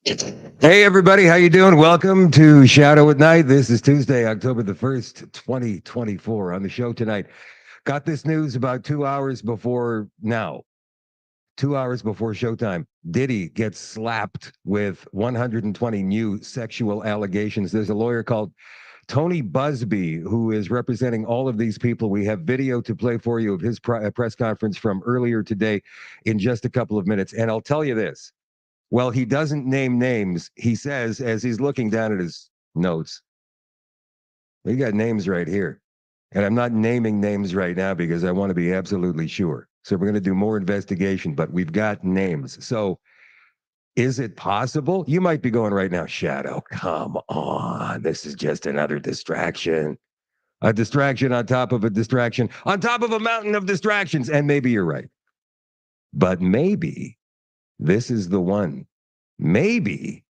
Hey everybody, how you doing? Welcome to Shadow at Night. This is Tuesday, October the 1st, 2024. On the show tonight, got this news about 2 hours before now. 2 hours before showtime. Diddy gets slapped with 120 new sexual allegations. There's a lawyer called Tony Busby who is representing all of these people. We have video to play for you of his press conference from earlier today in just a couple of minutes. And I'll tell you this. Well, he doesn't name names. He says, as he's looking down at his notes, we got names right here. And I'm not naming names right now because I want to be absolutely sure. So we're going to do more investigation, but we've got names. So is it possible? You might be going right now, Shadow, come on. This is just another distraction. A distraction on top of a distraction, on top of a mountain of distractions. And maybe you're right. But maybe this is the one. Maybe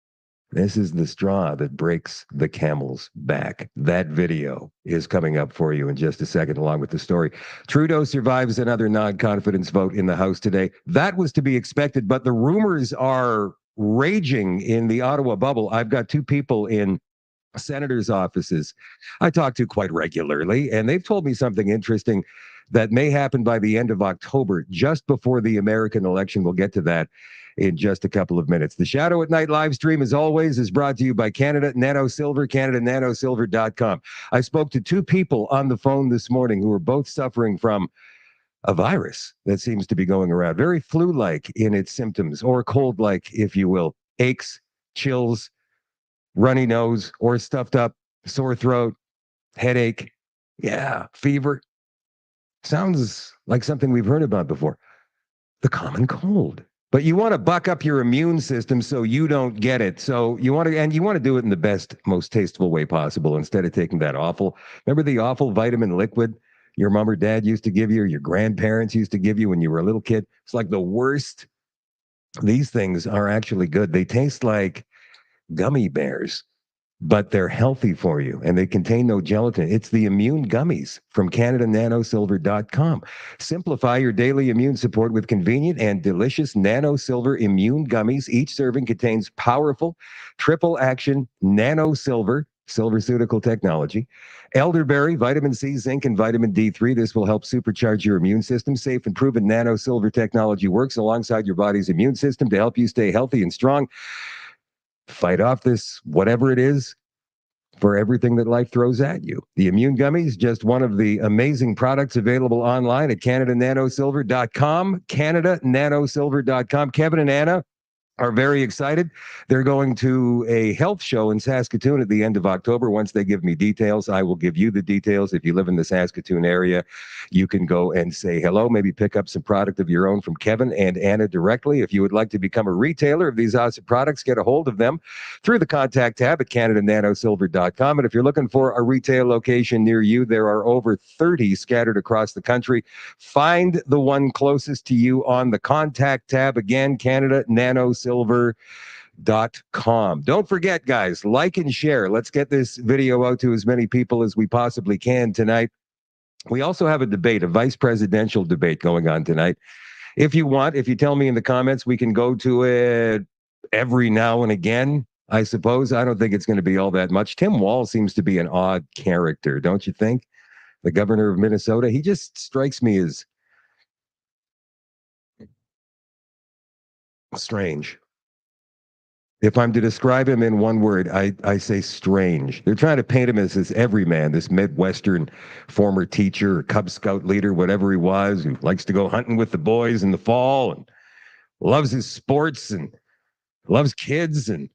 this is the straw that breaks the camel's back. That video is coming up for you in just a second, along with the story. Trudeau survives another non-confidence vote in the House today. That was to be expected, but the rumors are raging in the Ottawa bubble. I've got two people in senators' offices I talk to quite regularly, and they've told me something interesting that may happen by the end of October, just before the American election. We'll get to that in just a couple of minutes. The Shadow at Night live stream, as always, is brought to you by Canada Nano Silver, CanadaNanoSilver.com. I spoke to two people on the phone this morning who are both suffering from a virus that seems to be going around, very flu-like in its symptoms, or cold-like, if you will. Aches, chills, runny nose, or stuffed up, sore throat, headache, fever. Sounds like something we've heard about before. The common cold. But you want to buck up your immune system so you don't get it. So you want to do it in the best, most tasteful way possible instead of taking that awful. Remember the awful vitamin liquid your mom or dad used to give you, or your grandparents used to give you when you were a little kid? It's like the worst. These things are actually good. They taste like gummy bears, but they're healthy for you and they contain no gelatin. It's the immune gummies from CanadaNanoSilver.com. Simplify your daily immune support with convenient and delicious Nano Silver immune gummies. Each serving contains powerful triple action Nano Silver silverceutical technology, elderberry, vitamin C, zinc, and vitamin D3. This will help supercharge your immune system. Safe and proven Nano Silver technology works alongside your body's immune system to help you stay healthy and strong. Fight off this, whatever it is, for everything that life throws at you. The Immune Gummies, just one of the amazing products available online at CanadaNanoSilver.com, CanadaNanoSilver.com. Kevin and Anna are very excited. They're going to a health show in Saskatoon at the end of October. Once they give me details, I will give you the details. If you live in the Saskatoon area, you can go and say hello, maybe pick up some product of your own from Kevin and Anna directly. If you would like to become a retailer of these awesome products, get a hold of them through the contact tab at CanadaNanoSilver.com. And if you're looking for a retail location near you, there are over 30 scattered across the country. Find the one closest to you on the contact tab. Again, CanadaNanoSilver.com. Don't forget, guys, like and share. Let's get this video out to as many people as we possibly can tonight. We also have a debate, a vice presidential debate going on tonight. If you want, if you tell me in the comments, we can go to it every now and again, I suppose. I don't think it's going to be all that much. Tim Walz seems to be an odd character, don't you think? The governor of Minnesota, he just strikes me as strange. If I'm to describe him in one word, I say strange. They're trying to paint him as this everyman, this Midwestern former teacher, Cub Scout leader, whatever he was, who likes to go hunting with the boys in the fall and loves his sports and loves kids. And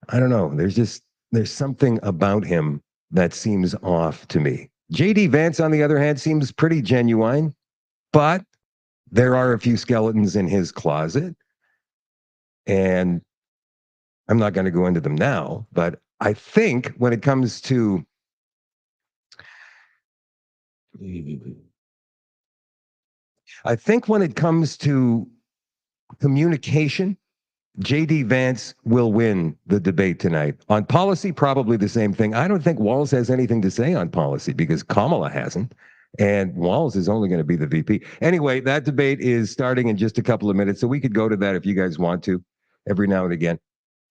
I don't know, there's something about him that seems off to me. JD Vance, on the other hand, seems pretty genuine, but there are a few skeletons in his closet. And I'm not going to go into them now, but I think when it comes to communication, JD Vance will win the debate tonight. On policy, probably the same thing. I don't think Walz has anything to say on policy because Kamala hasn't, and Walz is only going to be the VP. Anyway, that debate is starting in just a couple of minutes, so we could go to that if you guys want to every now and again.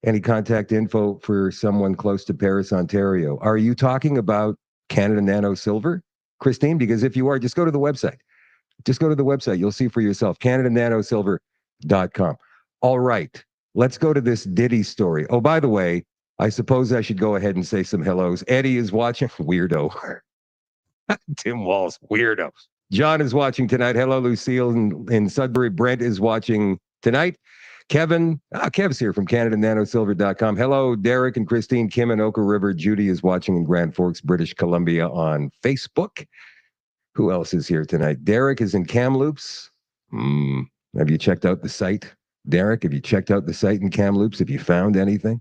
Any contact info for someone close to Paris, Ontario? Are you talking about Canada Nano Silver, Christine? Because if you are, just go to the website. Just go to the website. You'll see for yourself. CanadaNanoSilver.com. All right. Let's go to this Diddy story. Oh, by the way, I suppose I should go ahead and say some hellos. Eddie is watching. Weirdo. Tim Walls. Weirdo. John is watching tonight. Hello, Lucille in Sudbury. Brent is watching tonight. Kevin, Kev's here from CanadaNanoSilver.com. Hello, Derek and Christine, Kim in Oka River. Judy is watching in Grand Forks, British Columbia on Facebook. Who else is here tonight? Derek is in Kamloops. Have you checked out the site? Derek, have you checked out the site in Kamloops? Have you found anything?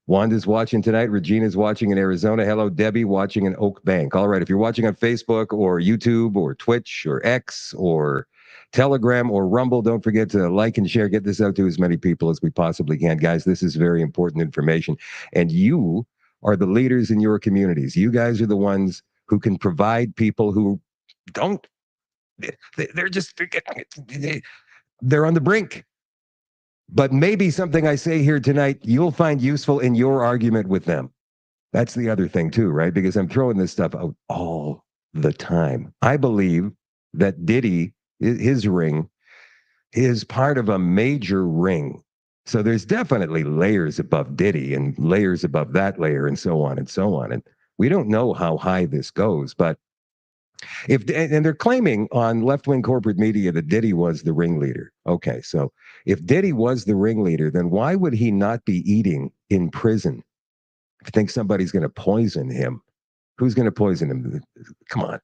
Wanda's watching tonight. Regina's watching in Arizona. Hello, Debbie, watching in Oak Bank. All right, if you're watching on Facebook or YouTube or Twitch or X or Telegram or Rumble, don't forget to like and share. Get this out to as many people as we possibly can. Guys, this is very important information. And you are the leaders in your communities. You guys are the ones who can provide people who don't, they're just, they're on the brink. But maybe something I say here tonight, you'll find useful in your argument with them. That's the other thing too, right? Because I'm throwing this stuff out all the time. I believe that Diddy, his ring, is part of a major ring. So there's definitely layers above Diddy and layers above that layer and so on and so on. And we don't know how high this goes, but and they're claiming on left-wing corporate media that Diddy was the ringleader. Okay, so if Diddy was the ringleader, then why would he not be eating in prison? If you think somebody's going to poison him, who's going to poison him? Come on.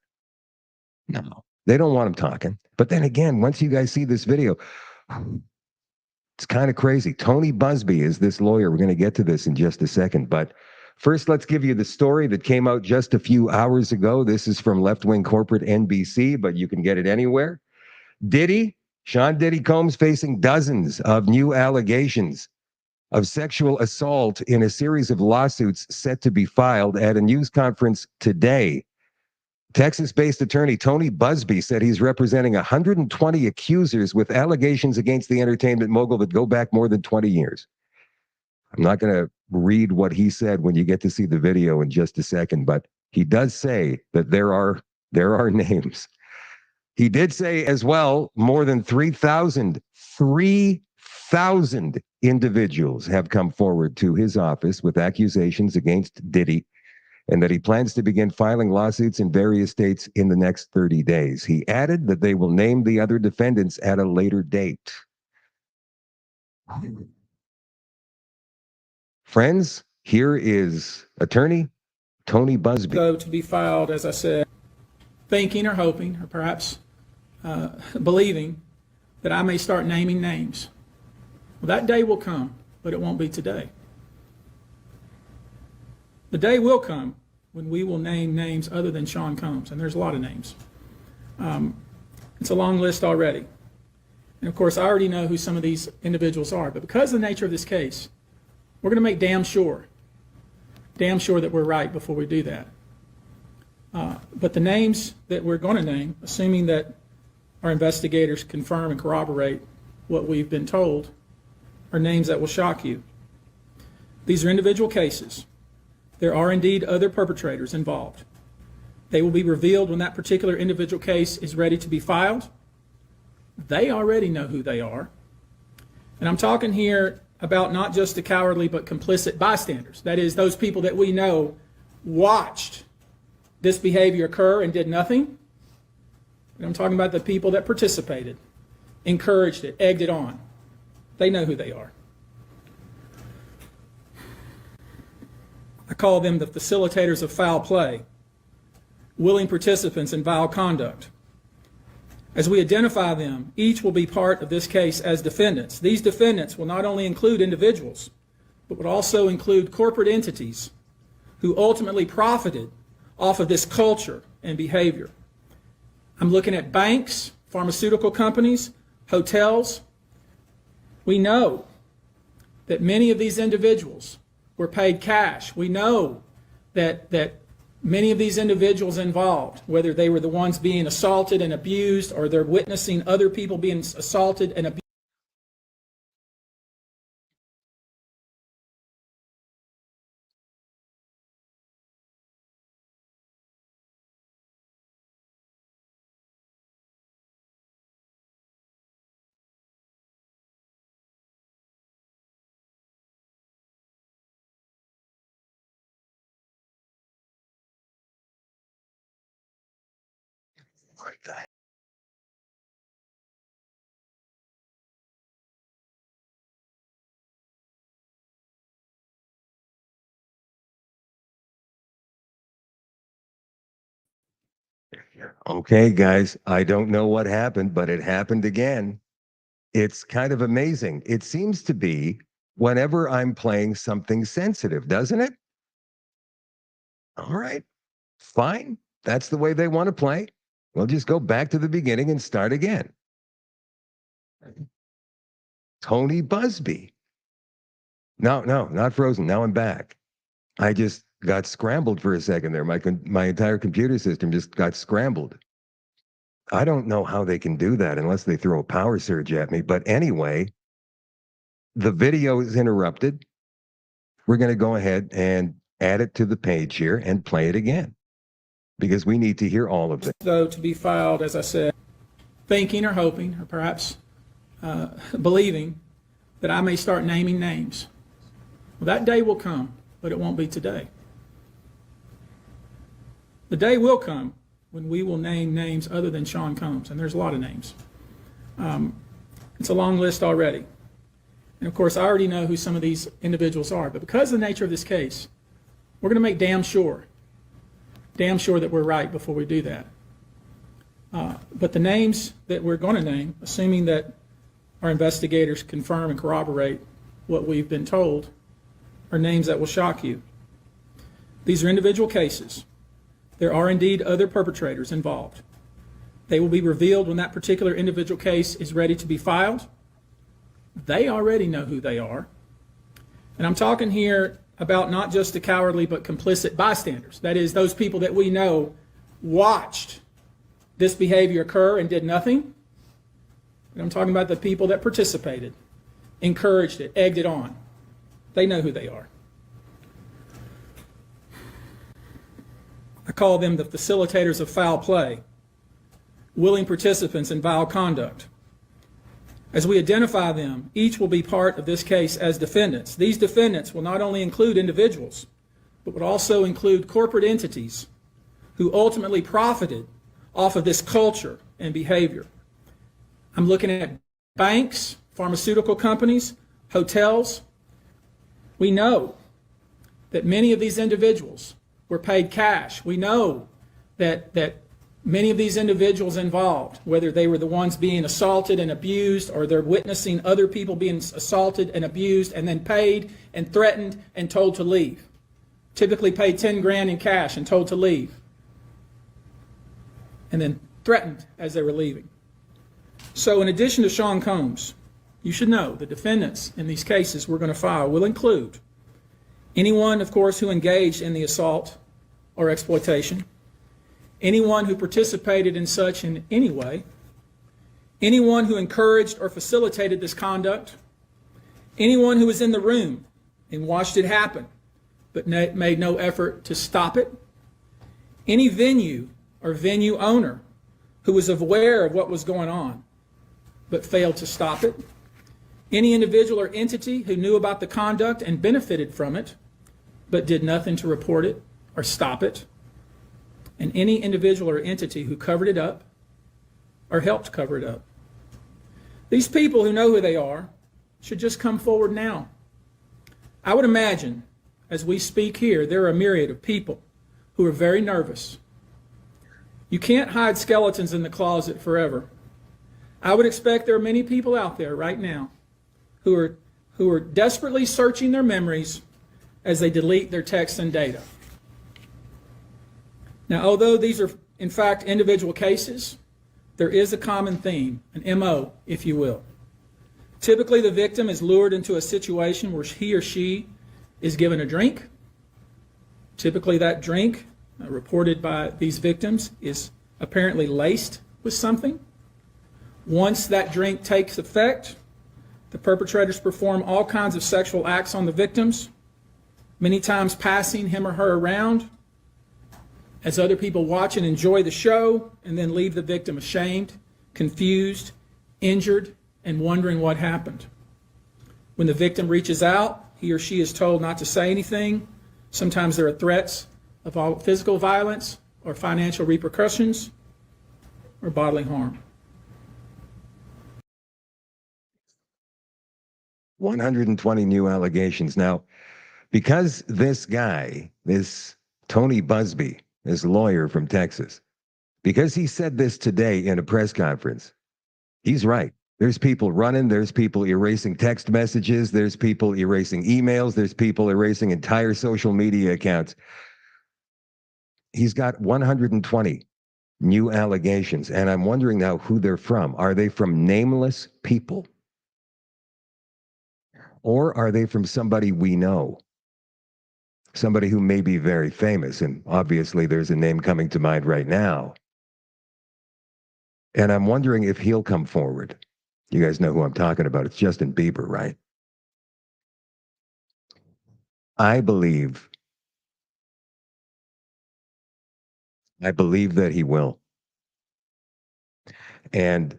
No, they don't want him talking. But then again, once you guys see this video, it's kind of crazy. Tony Busby is this lawyer. We're going to get to this in just a second, but first, let's give you the story that came out just a few hours ago. This is from left-wing corporate NBC, but you can get it anywhere. Diddy, Sean Diddy Combs, facing dozens of new allegations of sexual assault in a series of lawsuits set to be filed at a news conference today. Texas-based attorney Tony Busby said he's representing 120 accusers with allegations against the entertainment mogul that go back more than 20 years. I'm not going to read what he said when you get to see the video in just a second, but he does say that there are names. He did say as well, more than 3,000 individuals have come forward to his office with accusations against Diddy, and that he plans to begin filing lawsuits in various states in the next 30 days. He added that they will name the other defendants at a later date. Friends, here is attorney Tony Busby. So to be filed, as I said, thinking or hoping or perhaps believing that I may start naming names. Well, that day will come, but it won't be today. The day will come when we will name names other than Sean Combs, and there's a lot of names. It's a long list already. And of course, I already know who some of these individuals are, but because of the nature of this case, we're going to make damn sure that we're right before we do that. But the names that we're going to name, assuming that our investigators confirm and corroborate what we've been told, are names that will shock you. These are individual cases. There are indeed other perpetrators involved. They will be revealed when that particular individual case is ready to be filed. They already know who they are. And I'm talking here about not just the cowardly but complicit bystanders. That is, those people that we know watched this behavior occur and did nothing. And I'm talking about the people that participated, encouraged it, egged it on. They know who they are. I call them the facilitators of foul play, willing participants in vile conduct. As we identify them, each will be part of this case as defendants. These defendants will not only include individuals, but would also include corporate entities who ultimately profited off of this culture and behavior. I'm looking at banks, pharmaceutical companies, hotels. We know that many of these individuals were paid cash. We know that many of these individuals involved, whether they were the ones being assaulted and abused or they're witnessing other people being assaulted and abused, What the heck? Okay, guys, I don't know what happened, but it happened again. It's kind of amazing. It seems to be whenever I'm playing something sensitive, doesn't it? All right, fine. That's the way they want to play. We'll just go back to the beginning and start again. Tony Busby. No, not frozen. Now I'm back. I just got scrambled for a second there. My entire computer system just got scrambled. I don't know how they can do that unless they throw a power surge at me. But anyway, the video is interrupted. We're going to go ahead and add it to the page here and play it again because we need to hear all of it. Though to be filed, as I said, thinking or hoping or perhaps believing that I may start naming names. Well, that day will come, but it won't be today. The day will come when we will name names other than Sean Combs, and there's a lot of names. It's a long list already. And of course, I already know who some of these individuals are, but because of the nature of this case, we're going to make damn sure that we're right before we do that. But the names that we're going to name, assuming that our investigators confirm and corroborate what we've been told, are names that will shock you. These are individual cases. There are indeed other perpetrators involved. They will be revealed when that particular individual case is ready to be filed. They already know who they are. And I'm talking here about not just the cowardly but complicit bystanders. That is, those people that we know watched this behavior occur and did nothing. But I'm talking about the people that participated, encouraged it, egged it on. They know who they are. I call them the facilitators of foul play, willing participants in vile conduct. As we identify them, each will be part of this case as defendants. These defendants will not only include individuals, but would also include corporate entities who ultimately profited off of this culture and behavior. I'm looking at banks, pharmaceutical companies, hotels. We know that many of these individuals were paid cash. We know that many of these individuals involved, whether they were the ones being assaulted and abused or they're witnessing other people being assaulted and abused and then paid and threatened and told to leave. Typically paid 10 grand in cash and told to leave. And then threatened as they were leaving. So in addition to Sean Combs, you should know the defendants in these cases we're going to file will include anyone, of course, who engaged in the assault or exploitation, anyone who participated in such in any way, anyone who encouraged or facilitated this conduct, anyone who was in the room and watched it happen but made no effort to stop it, any venue or venue owner who was aware of what was going on but failed to stop it, any individual or entity who knew about the conduct and benefited from it but did nothing to report it or stop it, and any individual or entity who covered it up or helped cover it up. These people who know who they are should just come forward now. I would imagine, as we speak here, there are a myriad of people who are very nervous. You can't hide skeletons in the closet forever. I would expect there are many people out there right now who are desperately searching their memories as they delete their texts and data. Now, although these are, in fact, individual cases, there is a common theme, an MO, if you will. Typically, the victim is lured into a situation where he or she is given a drink. Typically, that drink, reported by these victims, is apparently laced with something. Once that drink takes effect, the perpetrators perform all kinds of sexual acts on the victims, many times passing him or her around as other people watch and enjoy the show, and then leave the victim ashamed, confused, injured, and wondering what happened. When the victim reaches out, he or she is told not to say anything. Sometimes there are threats of physical violence or financial repercussions. or bodily harm. 120 new allegations. Now, because this guy, this Tony Busby, this lawyer from Texas, because he said this today in a press conference, he's right. There's people running, there's people erasing text messages, there's people erasing emails, there's people erasing entire social media accounts. He's got 120 new allegations, and I'm wondering now who they're from. Are they from nameless people? Or are they from somebody we know? Somebody who may be very famous, and obviously there's a name coming to mind right now. And I'm wondering if he'll come forward. You guys know who I'm talking about. It's Justin Bieber, right? I believe that he will. And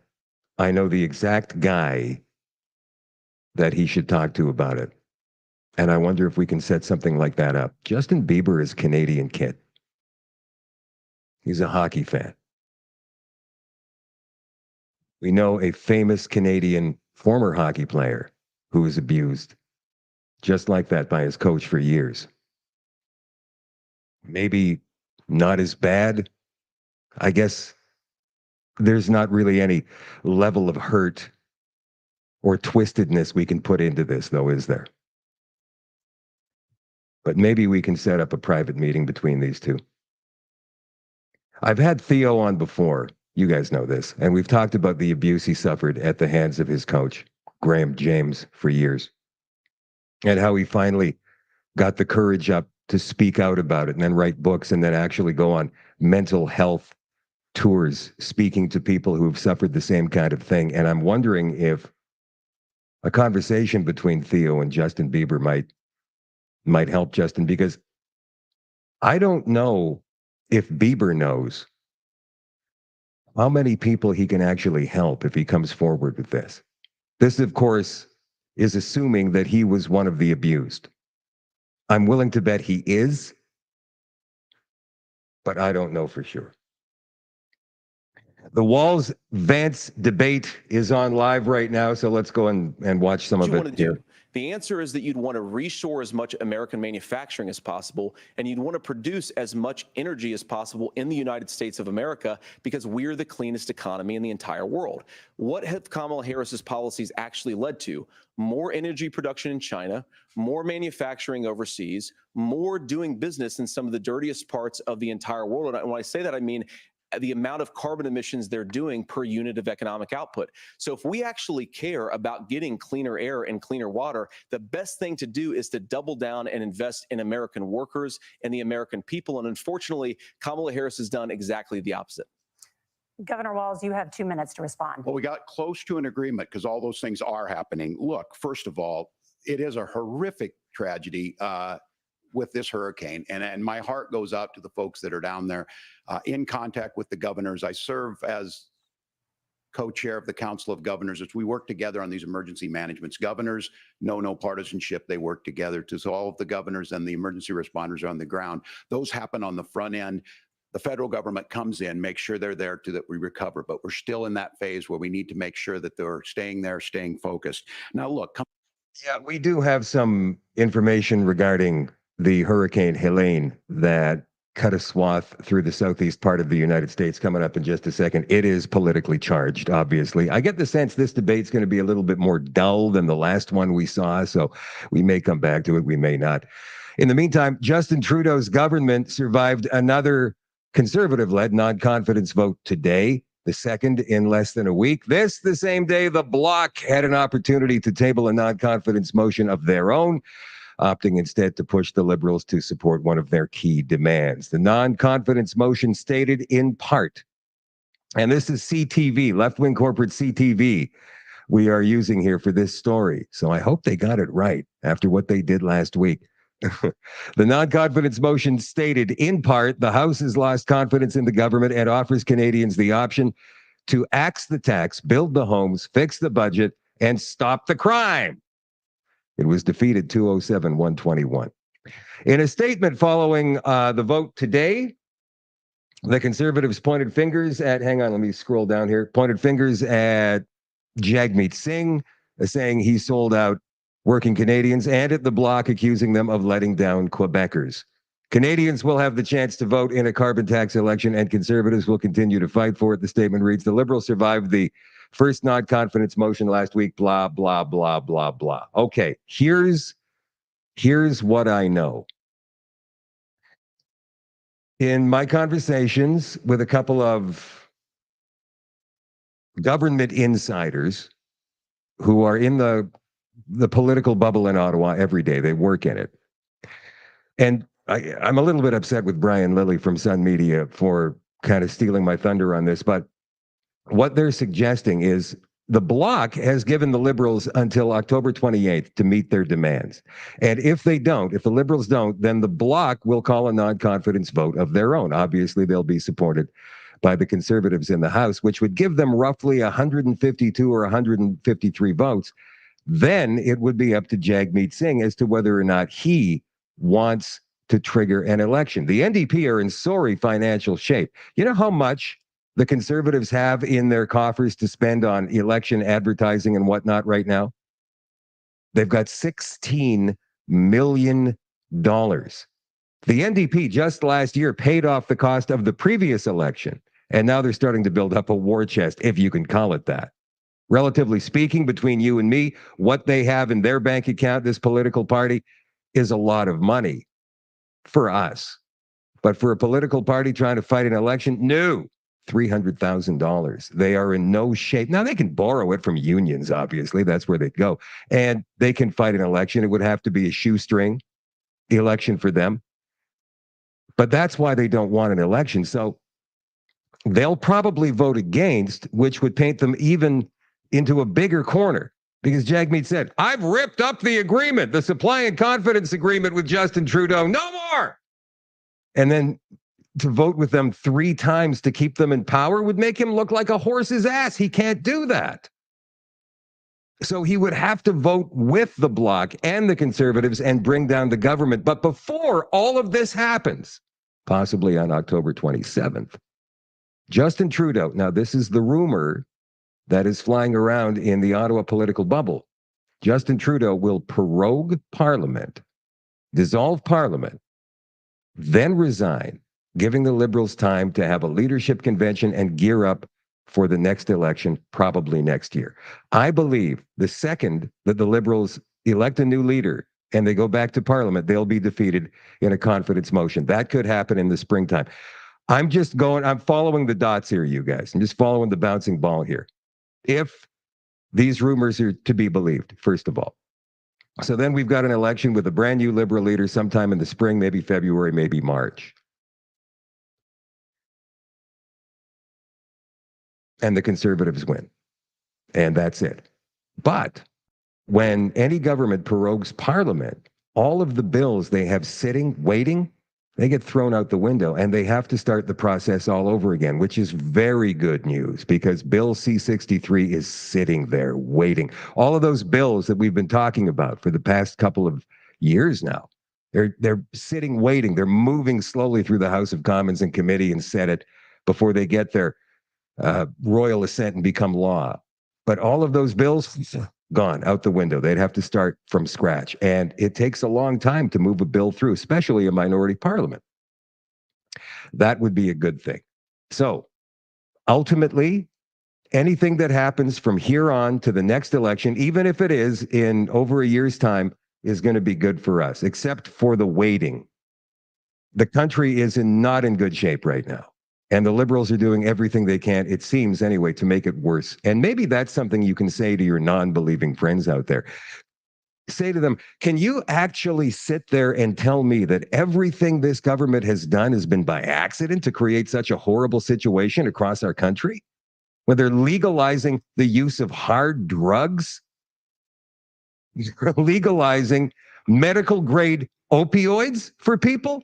I know the exact guy that he should talk to about it. And I wonder if we can set something like that up. Justin Bieber is a Canadian kid. He's a hockey fan. We know a famous Canadian former hockey player who was abused just like that by his coach for years. Maybe not as bad. I guess there's not really any level of hurt or twistedness we can put into this, though, is there? But maybe we can set up a private meeting between these two. I've had Theo on before. You guys know this. And we've talked about the abuse he suffered at the hands of his coach, Graham James, for years. And how he finally got the courage up to speak out about it and then write books and then actually go on mental health tours, speaking to people who have suffered the same kind of thing. And I'm wondering if a conversation between Theo and Justin Bieber might help Justin, because I don't know if Bieber knows how many people he can actually help if he comes forward with this. This, of course, is assuming that he was one of the abused. I'm willing to bet he is, but I don't know for sure. The Walls Vance debate is on live right now, so let's go and watch some of it here. The answer is that you'd want to reshore as much American manufacturing as possible, and you'd want to produce as much energy as possible in the United States of America, because we're the cleanest economy in the entire world. What have Kamala Harris's policies actually led to? More energy production in China, more manufacturing overseas, more doing business in some of the dirtiest parts of the entire world. And when I say that, I mean the amount of carbon emissions they're doing per unit of economic output. So if we actually care about getting cleaner air and cleaner water, the best thing to do is to double down and invest in American workers and the American people. And unfortunately, Kamala Harris has done exactly the opposite. Governor Walz, you have 2 minutes to respond. Well, we got close to an agreement because all those things are happening. Look, first of all, it is a horrific tragedy with this hurricane. And my heart goes out to the folks that are down there in contact with the governors. I serve as co-chair of the Council of Governors as we work together on these emergency managements. Governors know no partisanship. They work together to solve. The governors and the emergency responders are on the ground. Those happen on the front end. The federal government comes in, makes sure they're there to that we recover. But we're still in that phase where we need to make sure that they're staying there, staying focused. Now, look. Yeah, we do have some information regarding the Hurricane Helene that cut a swath through the southeast part of the United States coming up in just a second. It is politically charged, obviously. I get the sense this debate's going to be a little bit more dull than the last one we saw, so we may come back to it, we may not. In the meantime, Justin Trudeau's government survived another conservative-led non-confidence vote today, the second in less than a week. This, the same day the Bloc had an opportunity to table a non-confidence motion of their own, opting instead to push the Liberals to support one of their key demands. The non-confidence motion stated in part, and this is CTV, left-wing corporate CTV, we are using here for this story. So I hope they got it right after what they did last week. The non-confidence motion stated in part, the House has lost confidence in the government and offers Canadians the option to axe the tax, build the homes, fix the budget, and stop the crime. It was defeated 207-121. In a statement following the vote today, The conservatives pointed fingers at, hang on, let me scroll down here, pointed fingers at Jagmeet Singh, saying he sold out working Canadians, and at the Bloc, accusing them of letting down Quebecers. Canadians will have the chance to vote in a carbon tax election, and conservatives will continue to fight for it. The statement reads, the Liberals survived the first non-confidence motion last week, blah, blah, blah, blah, blah. Okay, here's what I know. In my conversations with a couple of government insiders who are in the political bubble in Ottawa every day, they work in it. And I'm a little bit upset with Brian Lilly from Sun Media for kind of stealing my thunder on this, but what they're suggesting is the Bloc has given the Liberals until October 28th to meet their demands. And if they don't, if the Liberals don't, then the Bloc will call a non-confidence vote of their own. Obviously, they'll be supported by the Conservatives in the House, which would give them roughly 152 or 153 votes. Then it would be up to Jagmeet Singh as to whether or not he wants to trigger an election. The NDP are in sorry financial shape. You know how much the Conservatives have in their coffers to spend on election advertising and whatnot right now? They've got $16 million. The NDP just last year paid off the cost of the previous election, and now they're starting to build up a war chest, if you can call it that. Relatively speaking, between you and me, what they have in their bank account, this political party, is a lot of money for us. But for a political party trying to fight an election, no. $300,000. They are in no shape. Now, they can borrow it from unions, obviously. That's where they'd go. And they can fight an election. It would have to be a shoestring election for them. But that's why they don't want an election. So they'll probably vote against, which would paint them even into a bigger corner. Because Jagmeet said, I've ripped up the agreement, the supply and confidence agreement with Justin Trudeau. No more. And then to vote with them 3 times to keep them in power would make him look like a horse's ass. He can't do that. So he would have to vote with the Bloc and the Conservatives and bring down the government. But before all of this happens, possibly on October 27th, Justin Trudeau, now this is the rumor that is flying around in the Ottawa political bubble, Justin Trudeau will prorogue Parliament, dissolve Parliament, then resign, giving the Liberals time to have a leadership convention and gear up for the next election, probably next year. I believe the second that the Liberals elect a new leader and they go back to Parliament, they'll be defeated in a confidence motion. That could happen in the springtime. I'm following the dots here, you guys. I'm just following the bouncing ball here. If these rumors are to be believed, first of all. So then we've got an election with a brand new Liberal leader sometime in the spring, maybe February, maybe March. And the Conservatives win. And that's it. But when any government prorogues Parliament, all of the bills they have sitting, waiting, they get thrown out the window and they have to start the process all over again, which is very good news because Bill C-63 is sitting there waiting. All of those bills that we've been talking about for the past couple of years now, they're sitting waiting. They're moving slowly through the House of Commons and Committee and Senate before they get their royal assent and become law. But all of those bills, gone out the window. They'd have to start from scratch. And it takes a long time to move a bill through, especially a minority parliament. That would be a good thing. So ultimately, anything that happens from here on to the next election, even if it is in over a year's time, is going to be good for us, except for the waiting. The country is not in good shape right now. And the Liberals are doing everything they can, it seems anyway, to make it worse. And maybe that's something you can say to your non-believing friends out there. Say to them, can you actually sit there and tell me that everything this government has done has been by accident to create such a horrible situation across our country? When they're legalizing the use of hard drugs, legalizing medical grade opioids for people,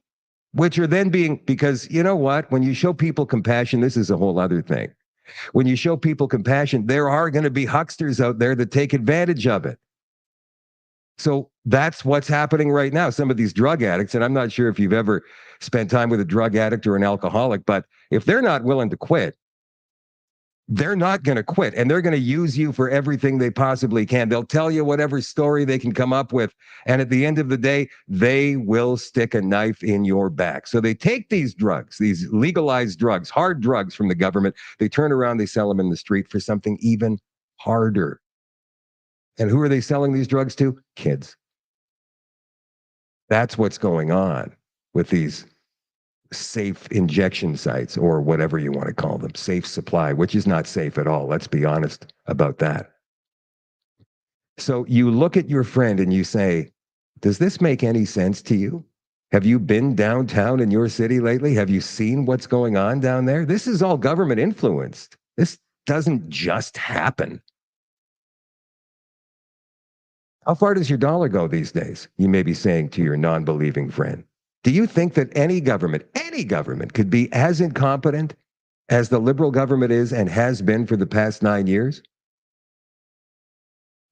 which are then being, because you know what, when you show people compassion, this is a whole other thing. When you show people compassion, there are going to be hucksters out there that take advantage of it. So that's what's happening right now. Some of these drug addicts, and I'm not sure if you've ever spent time with a drug addict or an alcoholic, but if they're not willing to quit, they're not going to quit, and they're going to use you for everything they possibly can. They'll tell you whatever story they can come up with. And at the end of the day, they will stick a knife in your back. So they take these drugs, these legalized drugs, hard drugs from the government. They turn around, they sell them in the street for something even harder. And who are they selling these drugs to? Kids. That's what's going on with these safe injection sites, or whatever you want to call them, safe supply, which is not safe at all. Let's be honest about that. So you look at your friend and you say, does this make any sense to you? Have you been downtown in your city lately? Have you seen what's going on down there? This is all government influenced. This doesn't just happen. How far does your dollar go these days? You may be saying to your non-believing friend. Do you think that any government could be as incompetent as the Liberal government is and has been for the past 9 years?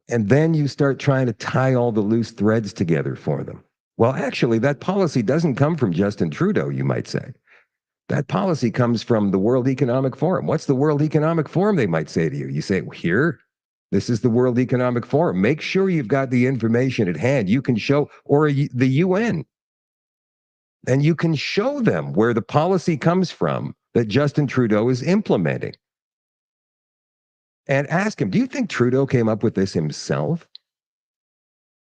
And then you start trying to tie all the loose threads together for them. Well, actually, that policy doesn't come from Justin Trudeau, you might say. That policy comes from the World Economic Forum. What's the World Economic Forum, they might say to you? You say, well, here, this is the World Economic Forum. Make sure you've got the information at hand. You can show, or the UN. And you can show them where the policy comes from that Justin Trudeau is implementing. And ask him, do you think Trudeau came up with this himself?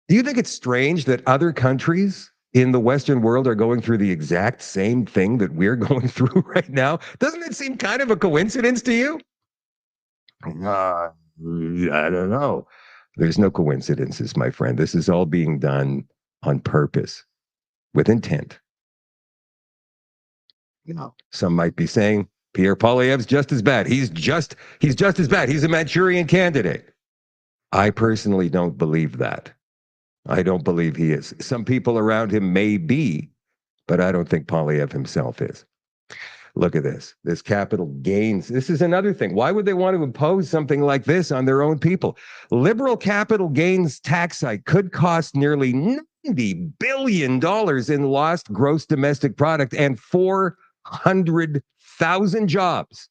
Do you think it's strange that other countries in the Western world are going through the exact same thing that we're going through right now? Doesn't it seem kind of a coincidence to you? I don't know. There's no coincidences, my friend. This is all being done on purpose, with intent. You know, some might be saying Pierre Poilievre's just as bad. He's just as bad. He's a Manchurian candidate. I personally don't believe that. I don't believe he is. Some people around him may be, but I don't think Poilievre himself is. Look at this capital gains. This is another thing. Why would they want to impose something like this on their own people? Liberal capital gains tax hike could cost nearly $90 billion in lost gross domestic product and 400,000 jobs.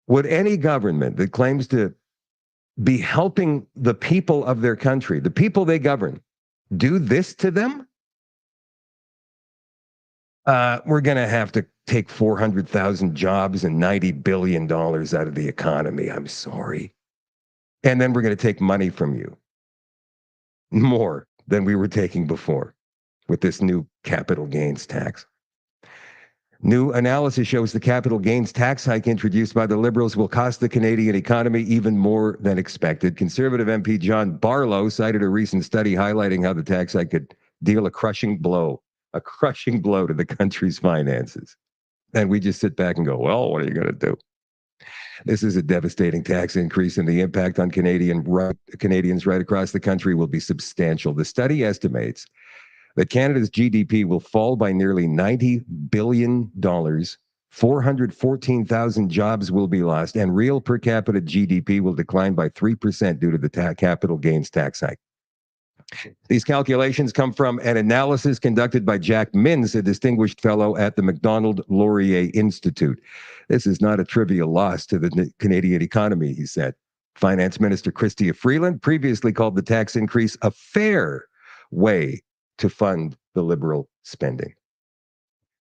Would any government that claims to be helping the people of their country, the people they govern, do this to them? We're going to have to take 400,000 jobs and $90 billion out of the economy. I'm sorry. And then we're going to take money from you. More than we were taking before with this new capital gains tax. New analysis shows the capital gains tax hike introduced by the Liberals will cost the Canadian economy even more than expected. Conservative MP John Barlow cited a recent study highlighting how the tax hike could deal a crushing blow to the country's finances. And we just sit back and go, well, what are you going to do? This is a devastating tax increase, and the impact on Canadians right across the country will be substantial. The study estimates that Canada's GDP will fall by nearly $90 billion, 414,000 jobs will be lost, and real per capita GDP will decline by 3% due to the capital gains tax hike. These calculations come from an analysis conducted by Jack Mins, a distinguished fellow at the Macdonald-Laurier Institute. This is not a trivial loss to the Canadian economy, he said. Finance Minister Chrystia Freeland previously called the tax increase a fair way to fund the Liberal spending.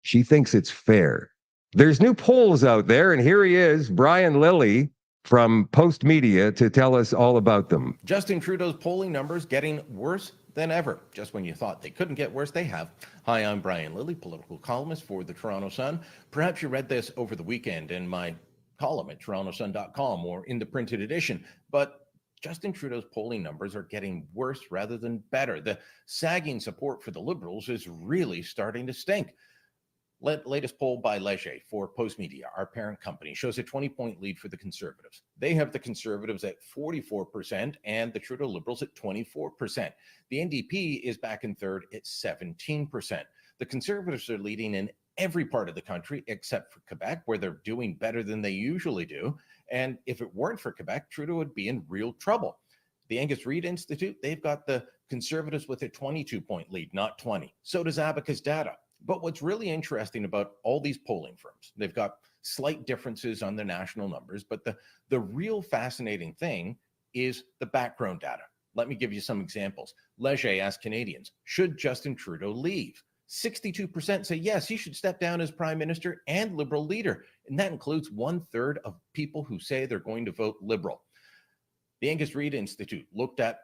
She thinks it's fair. There's new polls out there, and here he is, Brian Lilly from Post Media, to tell us all about them. Justin Trudeau's polling numbers getting worse than ever. Just when you thought they couldn't get worse, they have. Hi, I'm Brian Lilly, political columnist for the Toronto Sun. Perhaps you read this over the weekend in my column at torontosun.com or in the printed edition, but Justin Trudeau's polling numbers are getting worse rather than better. The sagging support for the Liberals is really starting to stink. Latest poll by Leger for Post Media, our parent company, shows a 20-point lead for the Conservatives. They have the Conservatives at 44% and the Trudeau Liberals at 24%. The NDP is back in third at 17%. The Conservatives are leading in every part of the country except for Quebec, where they're doing better than they usually do. And if it weren't for Quebec, Trudeau would be in real trouble. The Angus Reid Institute, they've got the Conservatives with a 22-point lead, not 20. So does Abacus Data. But what's really interesting about all these polling firms, they've got slight differences on the national numbers, but the real fascinating thing is the background data. Let me give you some examples. Leger asked Canadians, should Justin Trudeau leave? 62% say yes, he should step down as prime minister and Liberal leader. And that includes 1/3 of people who say they're going to vote Liberal. The Angus Reid Institute looked at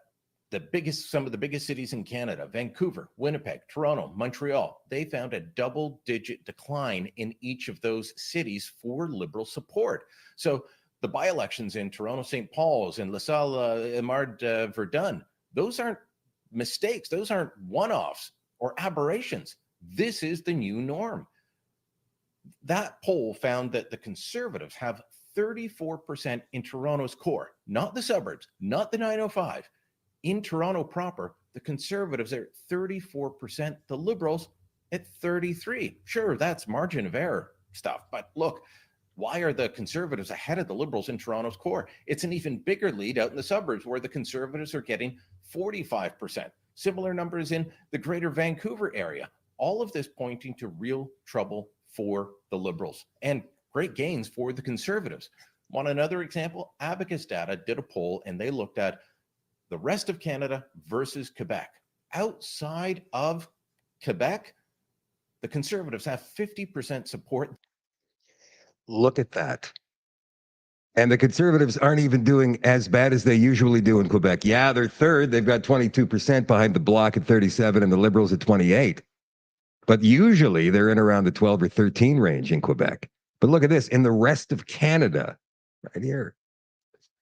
some of the biggest cities in Canada: Vancouver, Winnipeg, Toronto, Montreal. They found a double-digit decline in each of those cities for Liberal support. So the by-elections in Toronto, St. Paul's, and LaSalle, Verdun, those aren't mistakes. Those aren't one-offs or aberrations. This is the new norm. That poll found that the Conservatives have 34% in Toronto's core, not the suburbs, not the 905. In Toronto proper, the Conservatives are at 34%, the Liberals at 33%. Sure, that's margin of error stuff, but look, why are the Conservatives ahead of the Liberals in Toronto's core? It's an even bigger lead out in the suburbs, where the Conservatives are getting 45%. Similar numbers in the greater Vancouver area. All of this pointing to real trouble for the Liberals and great gains for the Conservatives. Want another example? Abacus Data did a poll, and they looked at the rest of Canada versus Quebec. Outside of Quebec, the Conservatives have 50% support. Look at that. And the Conservatives aren't even doing as bad as they usually do in Quebec. Yeah, they're third. They've got 22% behind the Bloc at 37 and the Liberals at 28. But usually they're in around the 12 or 13 range in Quebec. But look at this. In the rest of Canada, right here,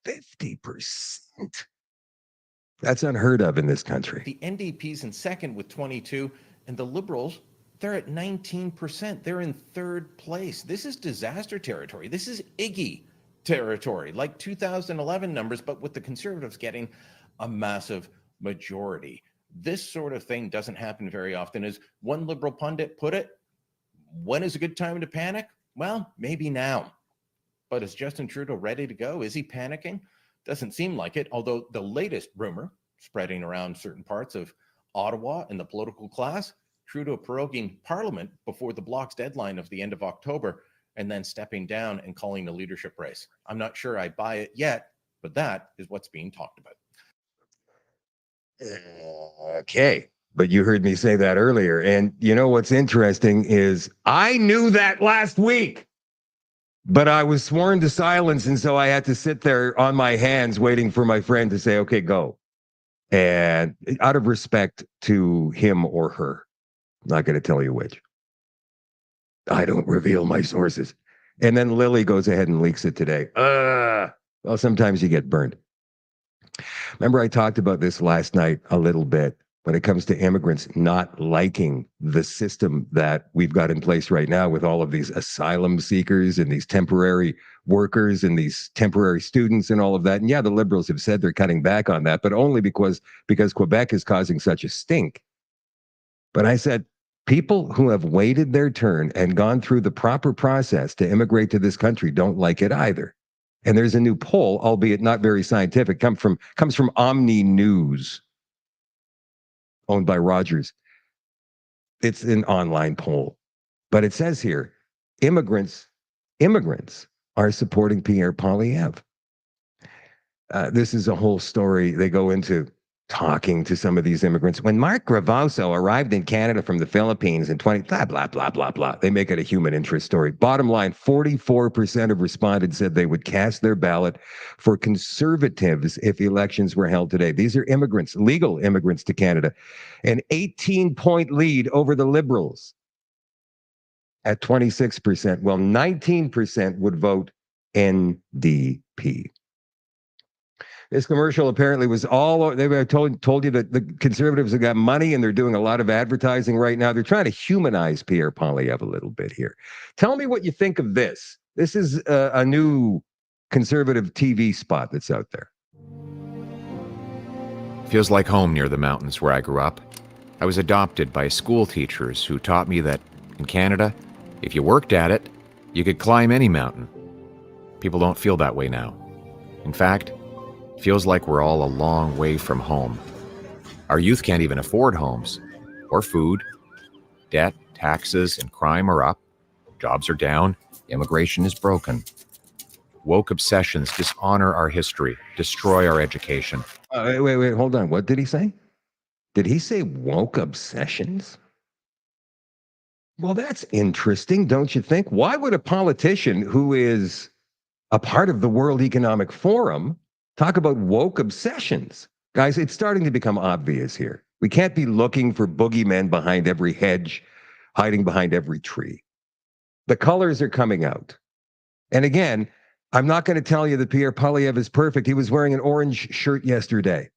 50%. That's unheard of in this country. The NDP's in second with 22, and the Liberals, they're at 19%. They're in third place. This is disaster territory. This is Iggy territory, like 2011 numbers, but with the Conservatives getting a massive majority. This sort of thing doesn't happen very often. As one Liberal pundit put it, when is a good time to panic? Well, maybe now. But is Justin Trudeau ready to go? Is he panicking? Doesn't seem like it, although the latest rumor spreading around certain parts of Ottawa and the political class, Trudeau proroguing Parliament before the Bloc's deadline of the end of October, and then stepping down and calling a leadership race. I'm not sure I buy it yet, but that is what's being talked about. Okay. But you heard me say that earlier. And you know what's interesting is I knew that last week, but I was sworn to silence. And so I had to sit there on my hands waiting for my friend to say, okay, go. And out of respect to him or her, I'm not going to tell you which. I don't reveal my sources. And then Lily goes ahead and leaks it today. Well, sometimes you get burned. Remember, I talked about this last night a little bit when it comes to immigrants not liking the system that we've got in place right now with all of these asylum seekers and these temporary workers and these temporary students and all of that. And yeah, the Liberals have said they're cutting back on that, but only because Quebec is causing such a stink. But I said, people who have waited their turn and gone through the proper process to immigrate to this country don't like it either. And there's a new poll, albeit not very scientific, comes from Omni News, owned by Rogers. It's an online poll. But it says here, immigrants are supporting Pierre Poilievre. This is a whole story. They go into talking to some of these immigrants. When Mark Gravoso arrived in Canada from the Philippines in blah, blah, blah, blah, blah. They make it a human interest story. Bottom line, 44% of respondents said they would cast their ballot for Conservatives if elections were held today. These are immigrants, legal immigrants to Canada. An 18-point lead over the Liberals at 26%. Well, 19% would vote NDP. This commercial apparently was all, they told you that the Conservatives have got money and they're doing a lot of advertising right now. They're trying to humanize Pierre Poilievre a little bit here. Tell me what you think of this. This is a new Conservative TV spot that's out there. Feels like home near the mountains where I grew up. I was adopted by school teachers who taught me that in Canada, if you worked at it, you could climb any mountain. People don't feel that way now. In fact, Feels like we're all a long way from home. Our youth can't even afford homes or food. Debt, taxes, and crime are up. Jobs are down. Immigration is broken. Woke obsessions dishonor our history, destroy our education. Wait, hold on. What did he say? Did he say woke obsessions? Well, that's interesting, don't you think? Why would a politician who is a part of the World Economic Forum talk about woke obsessions? Guys, it's starting to become obvious here. We can't be looking for boogeymen behind every hedge, hiding behind every tree. The colors are coming out. And again, I'm not going to tell you that Pierre Poilievre is perfect. He was wearing an orange shirt yesterday.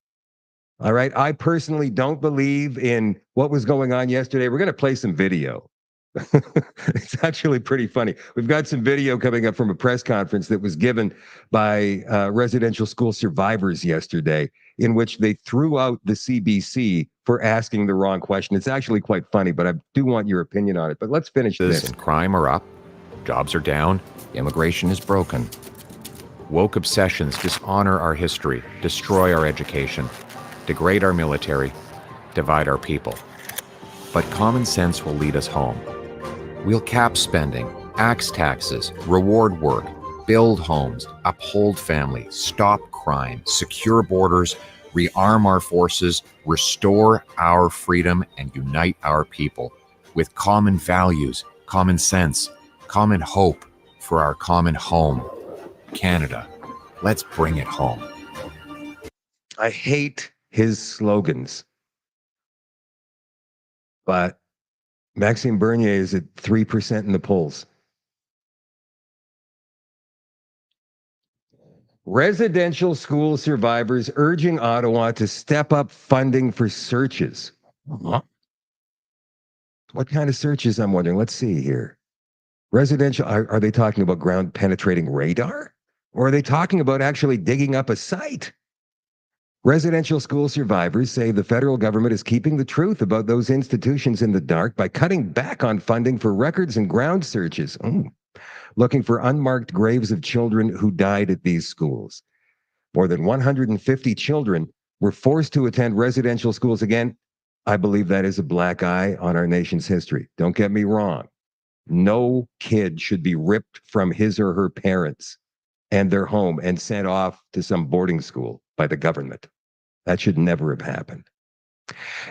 All right. I personally don't believe in what was going on yesterday. We're going to play some video. It's actually pretty funny. We've got some video coming up from a press conference that was given by residential school survivors yesterday, in which they threw out the CBC for asking the wrong question. It's actually quite funny, but I do want your opinion on it. But let's finish this. And crime are up. Jobs are down. Immigration is broken. Woke obsessions dishonor our history, destroy our education, degrade our military, divide our people. But common sense will lead us home. We'll cap spending, axe taxes, reward work, build homes, uphold family, stop crime, secure borders, rearm our forces, restore our freedom, and unite our people with common values, common sense, common hope for our common home, Canada. Let's bring it home. I hate his slogans, but Maxime Bernier is at 3% in the polls. Residential school survivors urging Ottawa to step up funding for searches. What kind of searches, I'm wondering? Let's see here. Residential, are they talking about ground penetrating radar? Or are they talking about actually digging up a site? Residential school survivors say the federal government is keeping the truth about those institutions in the dark by cutting back on funding for records and ground searches, looking for unmarked graves of children who died at these schools. More than 150 children were forced to attend residential schools. Again, I believe that is a black eye on our nation's history. Don't get me wrong. No kid should be ripped from his or her parents and their home and sent off to some boarding school by the government. That should never have happened.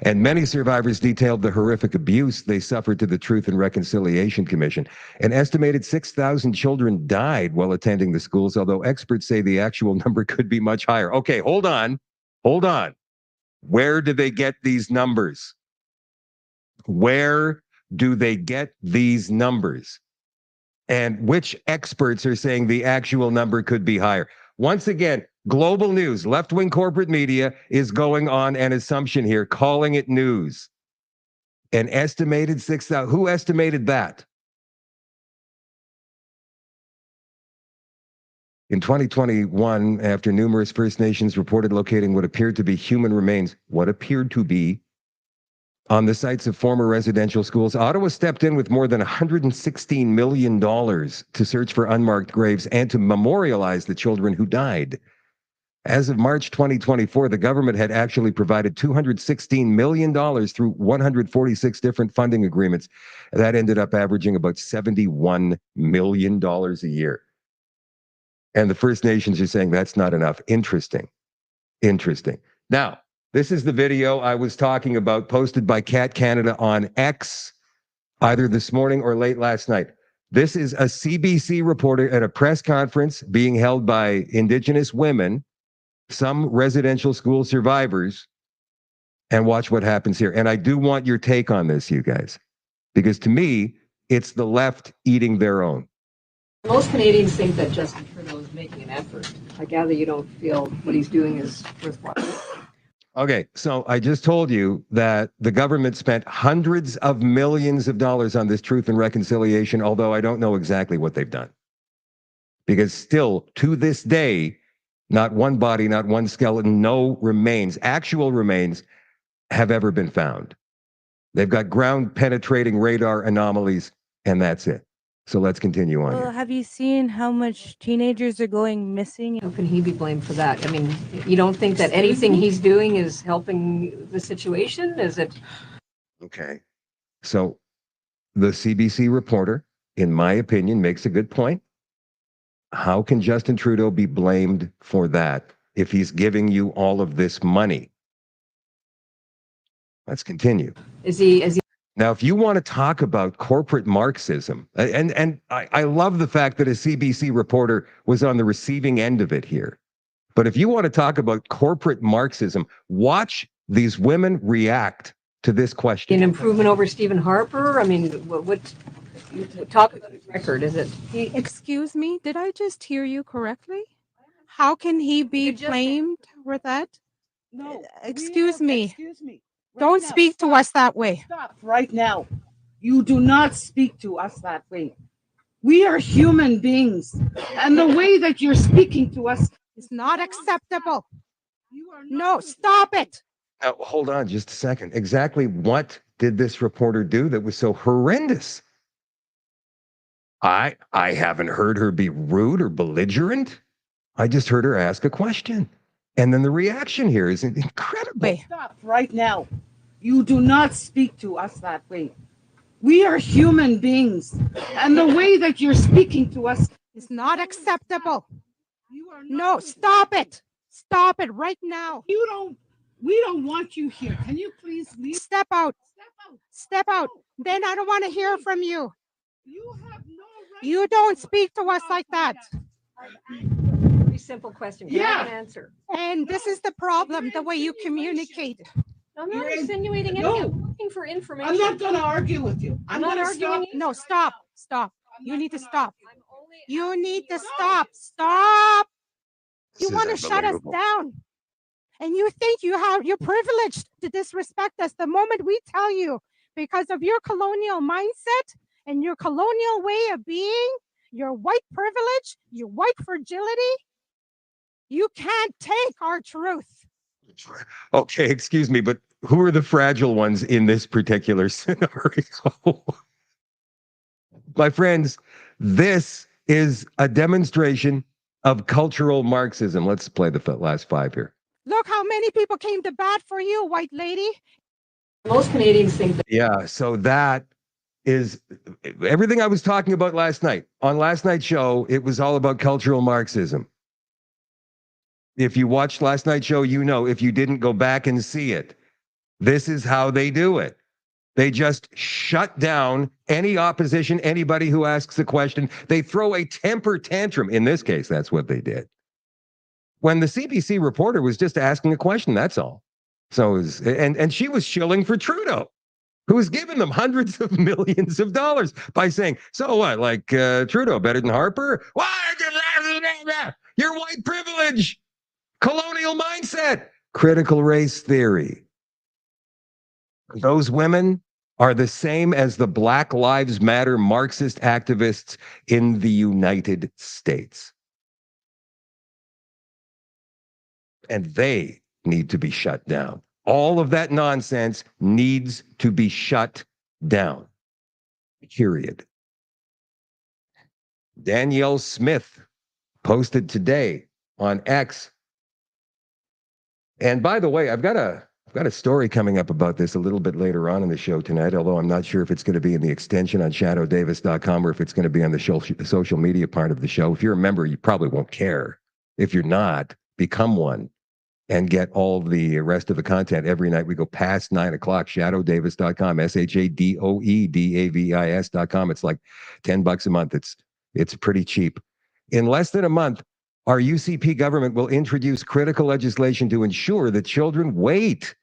And many survivors detailed the horrific abuse they suffered to the Truth and Reconciliation Commission. An estimated 6,000 children died while attending the schools, although experts say the actual number could be much higher. Okay, hold on. Where do they get these numbers? Where do they get these numbers? And which experts are saying the actual number could be higher? Once again, global news, left-wing corporate media is going on an assumption here, calling it news. An estimated 6,000. Who estimated that? In 2021, after numerous First Nations reported locating what appeared to be human remains, on the sites of former residential schools, Ottawa stepped in with more than $116 million to search for unmarked graves and to memorialize the children who died. As of March 2024, the government had actually provided $216 million through 146 different funding agreements. That ended up averaging about $71 million a year. And the First Nations are saying that's not enough. Interesting. Now, this is the video I was talking about, posted by Cat Canada on X, either this morning or late last night. This is a CBC reporter at a press conference being held by Indigenous women, some residential school survivors, and watch what happens here. And I do want your take on this, you guys, because to me, it's the left eating their own. Most Canadians think that Justin Trudeau is making an effort. I gather you don't feel what he's doing is worthwhile. Okay, so I just told you that the government spent hundreds of millions of dollars on this Truth and Reconciliation, although I don't know exactly what they've done. Because still, to this day, not one body, not one skeleton, no remains, actual remains, have ever been found. They've got ground penetrating radar anomalies, and that's it. So let's continue on Well, here. have you seen how much teenagers are going missing? How can he be blamed for that? I mean, you don't think that anything he's doing is helping the situation? Is it? Okay. So the CBC reporter, in my opinion, makes a good point. How can Justin Trudeau be blamed for that if he's giving you all of this money? Let's continue. Is he? Now, if you want to talk about corporate Marxism, and I love the fact that a CBC reporter was on the receiving end of it here. But if you want to talk about corporate Marxism, watch these women react to this question. An improvement over Stephen Harper? I mean, what talk about his record? Is it? Excuse me, did I just hear you correctly? How can he be blamed for that? No. Excuse me. Excuse me. Don't speak to us that way. Stop right now. You do not speak to us that way. We are human beings. And the way that you're speaking to us It's not acceptable. you are No, stop it. Now, hold on just a second. Exactly what did this reporter do that was so horrendous? I haven't heard her be rude or belligerent. I just heard her ask a question. And then the reaction here is incredible. Wait. Stop right now. You do not speak to us that way. We are human beings. And the way that you're speaking to us It's not acceptable. you are No, stop it. Stop it right now. We don't want you here. Can you please leave? Step out. Step out. Step out. Then I don't want to hear from you. You have no right. You don't speak to us like that. Very simple question. Can I have an answer? And this is the problem, the way you communicate. I'm not You're insinuating No. anything. I'm looking for information. I'm not going to argue with you. I'm not gonna arguing. stop. No, stop. Stop. You need to stop. I'm only You need to stop. Stop. You This is want to shut us unbelievable. down. And you think you're privileged to disrespect us the moment we tell you, because of your colonial mindset and your colonial way of being, your white privilege, your white fragility, you can't take our truth. Okay, excuse me, but who are the fragile ones in this particular scenario? My friends, this is a demonstration of cultural Marxism. Let's play the last 5 here. Look how many people came to bat for you, white lady. most Canadians think that Yeah, so that is everything I was talking about last night. On last night's show, it was all about cultural Marxism. If you watched last night's show, you know. If you didn't, go back and see it. This is how they do it. They just shut down any opposition, anybody who asks a question. They throw a temper tantrum. In this case, that's what they did. When the CBC reporter was just asking a question, that's all. So, and she was shilling for Trudeau, who was giving them hundreds of millions of dollars by saying, so what, like Trudeau better than Harper? Why? Your white privilege, colonial mindset, critical race theory. Those women are the same as the Black Lives Matter Marxist activists in the United States. And they need to be shut down. All of that nonsense needs to be shut down. Period. Danielle Smith posted today on X. And by the way, I've got a story coming up about this a little bit later on in the show tonight, although I'm not sure if it's going to be in the extension on shadowdavis.com or if it's going to be on the social media part of the show. If you're a member, you probably won't care. If you're not, become one and get all the rest of the content every night. We go past 9 o'clock, shadowdavis.com, SHADOEDAVIS.com. It's like $10 a month. It's pretty cheap. In less than a month, our UCP government will introduce critical legislation to ensure that children wait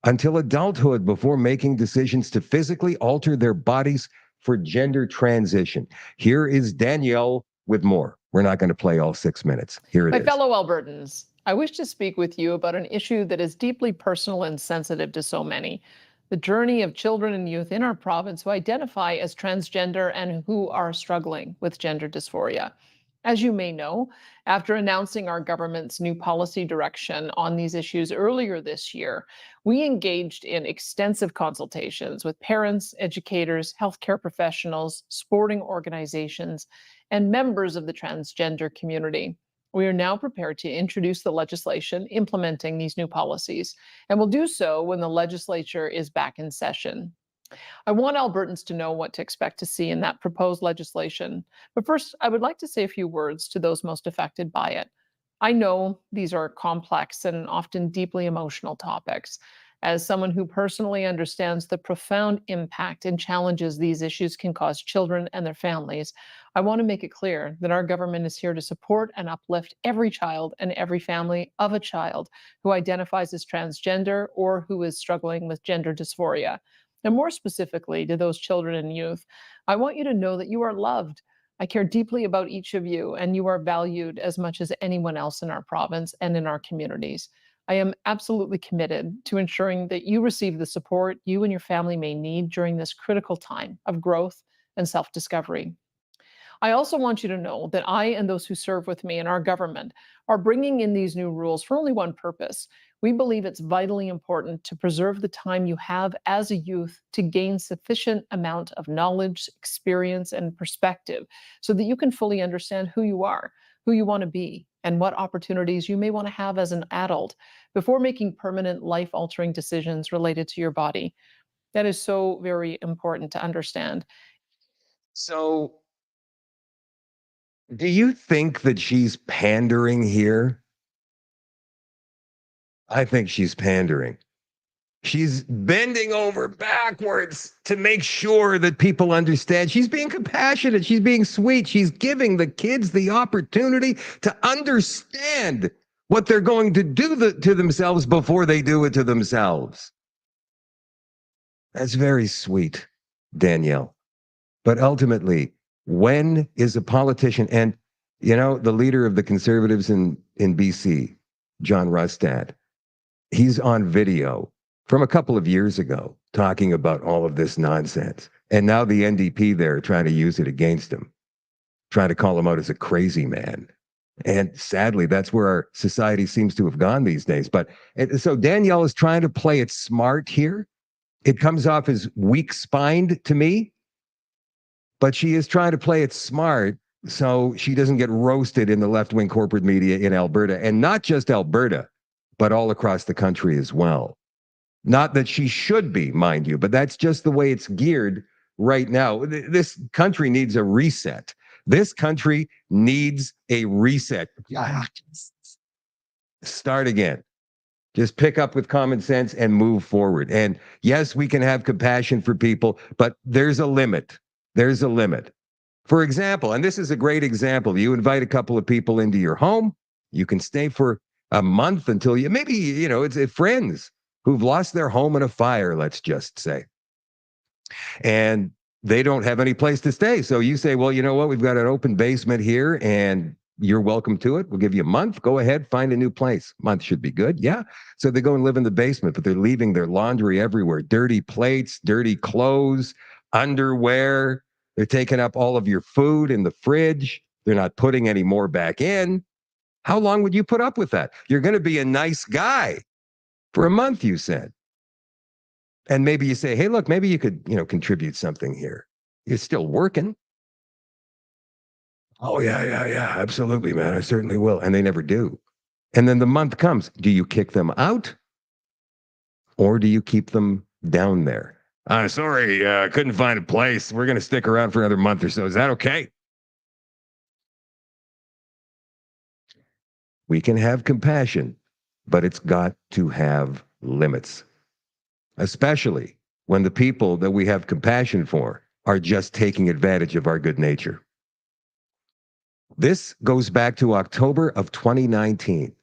until adulthood before making decisions to physically alter their bodies for gender transition. Here is Danielle with more. We're not going to play all 6 minutes. Here it is. My fellow Albertans, I wish to speak with you about an issue that is deeply personal and sensitive to so many: the journey of children and youth in our province who identify as transgender and who are struggling with gender dysphoria. As you may know, after announcing our government's new policy direction on these issues earlier this year, we engaged in extensive consultations with parents, educators, healthcare professionals, sporting organizations, and members of the transgender community. We are now prepared to introduce the legislation implementing these new policies, and will do so when the legislature is back in session. I want Albertans to know what to expect to see in that proposed legislation. But first, I would like to say a few words to those most affected by it. I know these are complex and often deeply emotional topics. As someone who personally understands the profound impact and challenges these issues can cause children and their families, I want to make it clear that our government is here to support and uplift every child and every family of a child who identifies as transgender or who is struggling with gender dysphoria. And more specifically to those children and youth, I want you to know that you are loved. I care deeply about each of you, and you are valued as much as anyone else in our province and in our communities. I am absolutely committed to ensuring that you receive the support you and your family may need during this critical time of growth and self-discovery. I also want you to know that I and those who serve with me in our government are bringing in these new rules for only one purpose. We believe it's vitally important to preserve the time you have as a youth to gain sufficient amount of knowledge, experience, and perspective so that you can fully understand who you are, who you want to be, and what opportunities you may want to have as an adult before making permanent life-altering decisions related to your body. That is so very important to understand. So, do you think that she's pandering here? I think she's pandering. She's bending over backwards to make sure that people understand. She's being compassionate. She's being sweet. She's giving the kids the opportunity to understand what they're going to do to themselves before they do it to themselves. That's very sweet, Danielle. But ultimately, when is a politician, and the leader of the Conservatives in BC, John Rustad, he's on video from a couple of years ago talking about all of this nonsense. And now the NDP there trying to use it against him, trying to call him out as a crazy man. And sadly, that's where our society seems to have gone these days. But so Danielle is trying to play it smart here. It comes off as weak-spined to me, but she is trying to play it smart so she doesn't get roasted in the left-wing corporate media in Alberta, and not just Alberta, but all across the country as well. Not that she should be, mind you, but that's just the way it's geared right now. This country needs a reset. This country needs a reset. Start again. Just pick up with common sense and move forward. And yes, we can have compassion for people, but there's a limit. There's a limit. For example, and this is a great example, you invite a couple of people into your home, you can stay for a month until it's friends who've lost their home in a fire, let's just say. And they don't have any place to stay. So you say, well, you know what? We've got an open basement here and you're welcome to it. We'll give you a month. Go ahead, find a new place. Month should be good. Yeah. So they go and live in the basement, but they're leaving their laundry everywhere. Dirty plates, dirty clothes, underwear. They're taking up all of your food in the fridge. They're not putting any more back in. How long would you put up with that? You're going to be a nice guy for a month, you said. And maybe you say, hey, look, maybe you could, contribute something here. You're still working. Oh, yeah, absolutely, man. I certainly will. And they never do. And then the month comes. Do you kick them out? Or do you keep them down there? Sorry, couldn't find a place. We're going to stick around for another month or so. Is that okay? We can have compassion, but it's got to have limits, especially when the people that we have compassion for are just taking advantage of our good nature. This goes back to October of 2019.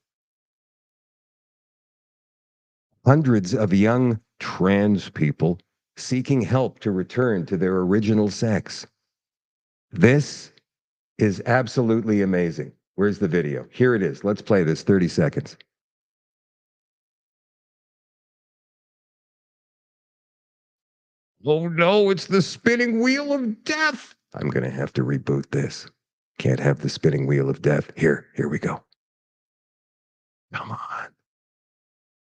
Hundreds of young trans people seeking help to return to their original sex. This is absolutely amazing. Where's the video? Here it is. Let's play this 30 seconds. Oh no, it's the spinning wheel of death. I'm going to have to reboot this. Can't have the spinning wheel of death. Here we go. Come on.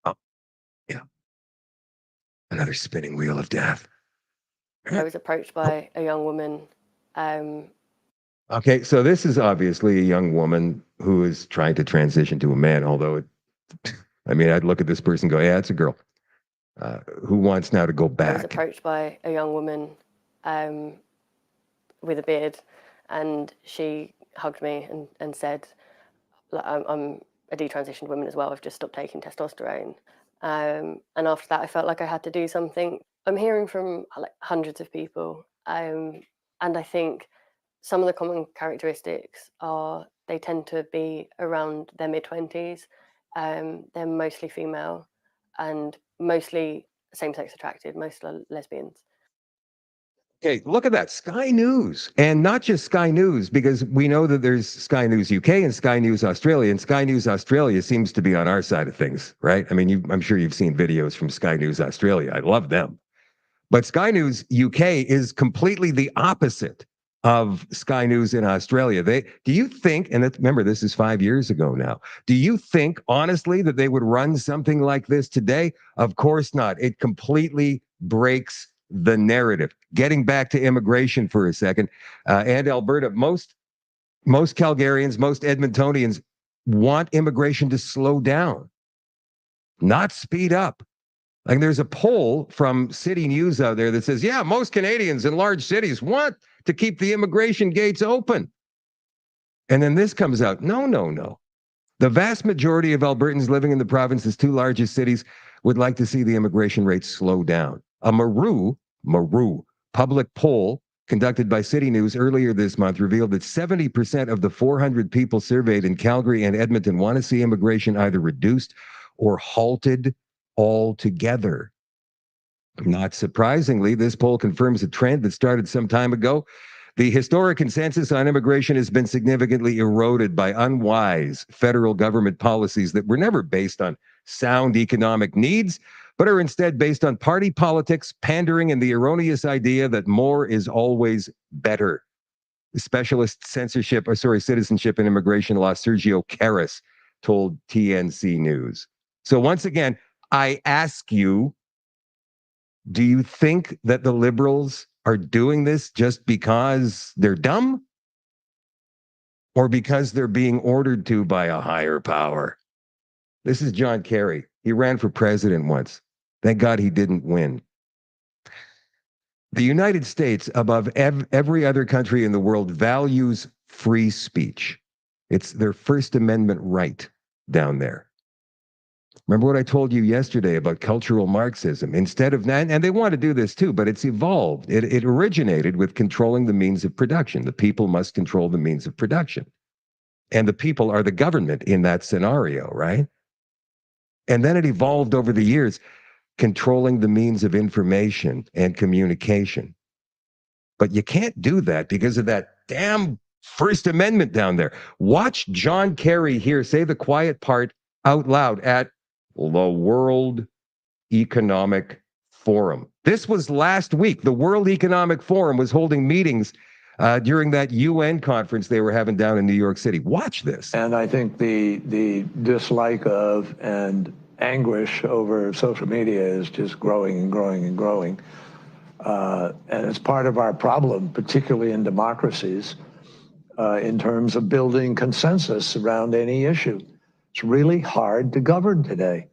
Oh, yeah. Another spinning wheel of death. I was approached by a young woman. Okay, so this is obviously a young woman who is trying to transition to a man, although I mean, I'd look at this person and go, yeah, it's a girl. Who wants now to go back? I was approached by a young woman with a beard, and she hugged me and said, I'm a detransitioned woman as well. I've just stopped taking testosterone. And after that, I felt like I had to do something. I'm hearing from like hundreds of people, and I think some of the common characteristics are they tend to be around their mid-20s. They're mostly female and mostly same-sex attracted, most are lesbians. Okay, look at that. Sky News. And not just Sky News, because we know that there's Sky News UK and Sky News Australia, and Sky News Australia seems to be on our side of things, right? I mean, I'm sure you've seen videos from Sky News Australia. I love them. But Sky News UK is completely the opposite of Sky News in Australia. Do you think, and remember, this is 5 years ago now, do you think, honestly, that they would run something like this today? Of course not. It completely breaks the narrative. Getting back to immigration for a second, and Alberta, most Calgarians, most Edmontonians want immigration to slow down, not speed up. Like there's a poll from City News out there that says, yeah, most Canadians in large cities want to keep the immigration gates open. And then this comes out, no. The vast majority of Albertans living in the province's two largest cities would like to see the immigration rates slow down. A Maru public poll conducted by City News earlier this month revealed that 70% of the 400 people surveyed in Calgary and Edmonton want to see immigration either reduced or halted altogether. Not surprisingly, this poll confirms a trend that started some time ago. The historic consensus on immigration has been significantly eroded by unwise federal government policies that were never based on sound economic needs, but are instead based on party politics, pandering, and the erroneous idea that more is always better. The specialist citizenship and immigration law, Sergio Karras, told TNC News. So once again, I ask you, do you think that the Liberals are doing this just because they're dumb? Or because they're being ordered to by a higher power? This is John Kerry. He ran for president once. Thank God he didn't win. The United States, above every other country in the world, values free speech. It's their First Amendment right down there. Remember what I told you yesterday about cultural Marxism? Instead of, and they want to do this too, but it's evolved. It originated with controlling the means of production. The people must control the means of production. And the people are the government in that scenario, right? And then it evolved over the years, controlling the means of information and communication. But you can't do that because of that damn First Amendment down there. Watch John Kerry here say the quiet part out loud at the World Economic Forum. This was last week. The World Economic Forum was holding meetings during that UN conference they were having down in New York City. Watch this. And I think the dislike of and anguish over social media is just growing and growing and growing. And it's part of our problem, particularly in democracies, in terms of building consensus around any issue. It's really hard to govern today.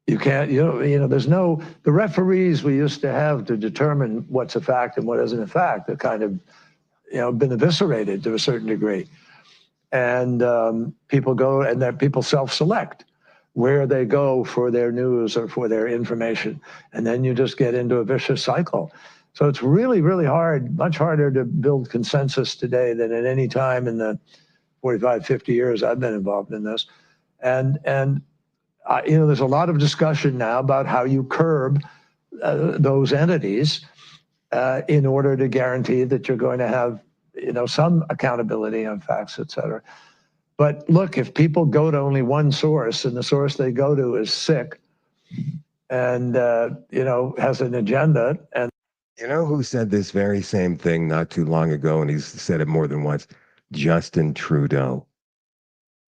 You can't, there's no, the referees we used to have to determine what's a fact and what isn't a fact are kind of, been eviscerated to a certain degree. And people go and that people self-select where they go for their news or for their information. And then you just get into a vicious cycle. So it's really, really hard, much harder to build consensus today than at any time in the 45, 50 years I've been involved in this. And there's a lot of discussion now about how you curb those entities in order to guarantee that you're going to have, some accountability on facts, et cetera. But look, if people go to only one source and the source they go to is sick and, has an agenda. And you know who said this very same thing not too long ago, and he's said it more than once? Justin Trudeau.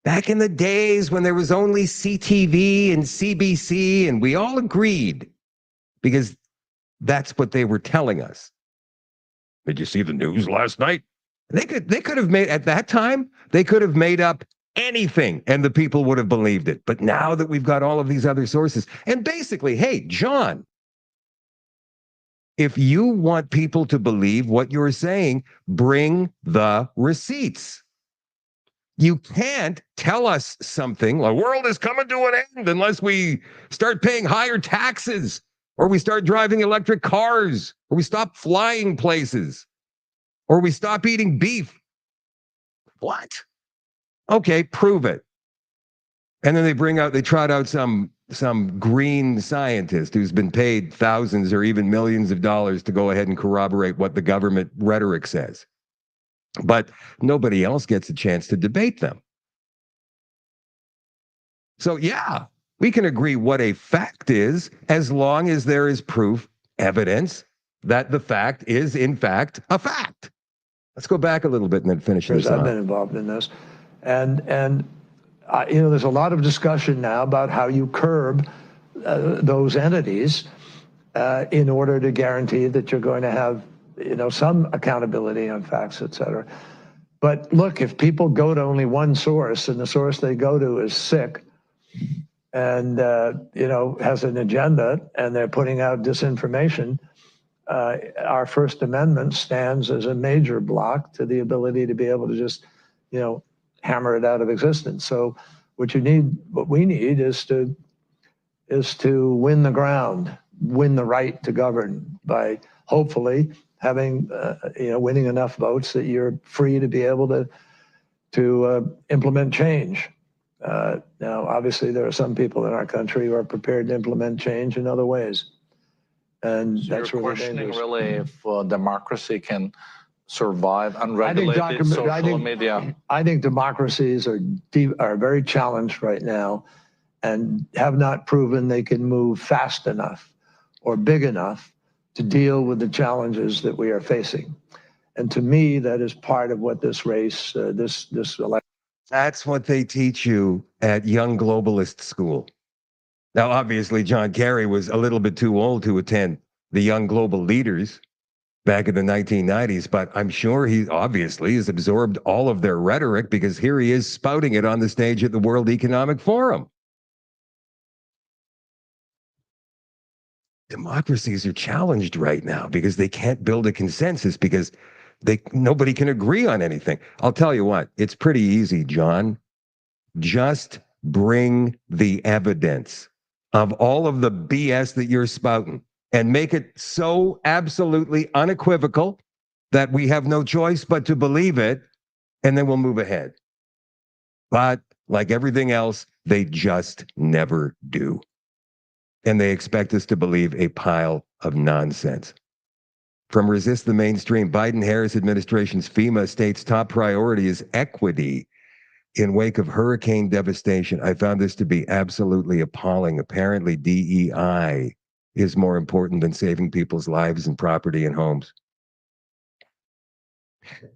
Back in the days when there was only CTV and CBC, and we all agreed because that's what they were telling us. Did you see the news last night? They could have made, at that time, they could have made up anything and the people would have believed it. But now that we've got all of these other sources, and basically, hey, John, if you want people to believe what you're saying, bring the receipts. You can't tell us something, the world is coming to an end unless we start paying higher taxes, or we start driving electric cars, or we stop flying places, or we stop eating beef. What? Okay, prove it. And then they trot out some green scientist who's been paid thousands or even millions of dollars to go ahead and corroborate what the government rhetoric says. But nobody else gets a chance to debate them. So yeah, we can agree what a fact is as long as there is proof, evidence that the fact is in fact a fact. Let's go back a little bit and then finish this I've off. been involved in this, and you know, there's a lot of discussion now about how you curb those entities in order to guarantee that you're going to have, you know, some accountability on facts, et cetera. But look, if people go to only one source and the source they go to is sick and, you know, has an agenda and they're putting out disinformation, our First Amendment stands as a major block to the ability to be able to just, you know, hammer it out of existence. So what we need is to win the ground, win the right to govern by hopefully having, you know, winning enough votes that you're free to be able to implement change. Now, obviously, there are some people in our country who are prepared to implement change in other ways. And so that's you're really questioning dangerous. really if democracy can survive unregulated social media. I think democracies are very challenged right now and have not proven they can move fast enough or big enough to deal with the challenges that we are facing. And to me, that is part of what this race, this election. That's what they teach you at Young Globalist School. Now, obviously, John Kerry was a little bit too old to attend the Young Global Leaders back in the 1990s, but I'm sure he obviously has absorbed all of their rhetoric because here he is spouting it on the stage at the World Economic Forum. Democracies are challenged right now because they can't build a consensus because nobody can agree on anything. I'll tell you what, it's pretty easy, John. Just bring the evidence of all of the BS that you're spouting and make it so absolutely unequivocal that we have no choice but to believe it, and then we'll move ahead. But like everything else, they just never do. And they expect us to believe a pile of nonsense. From Resist the Mainstream, Biden-Harris administration's FEMA state's top priority is equity in wake of hurricane devastation. I found this to be absolutely appalling. Apparently, DEI is more important than saving people's lives and property and homes.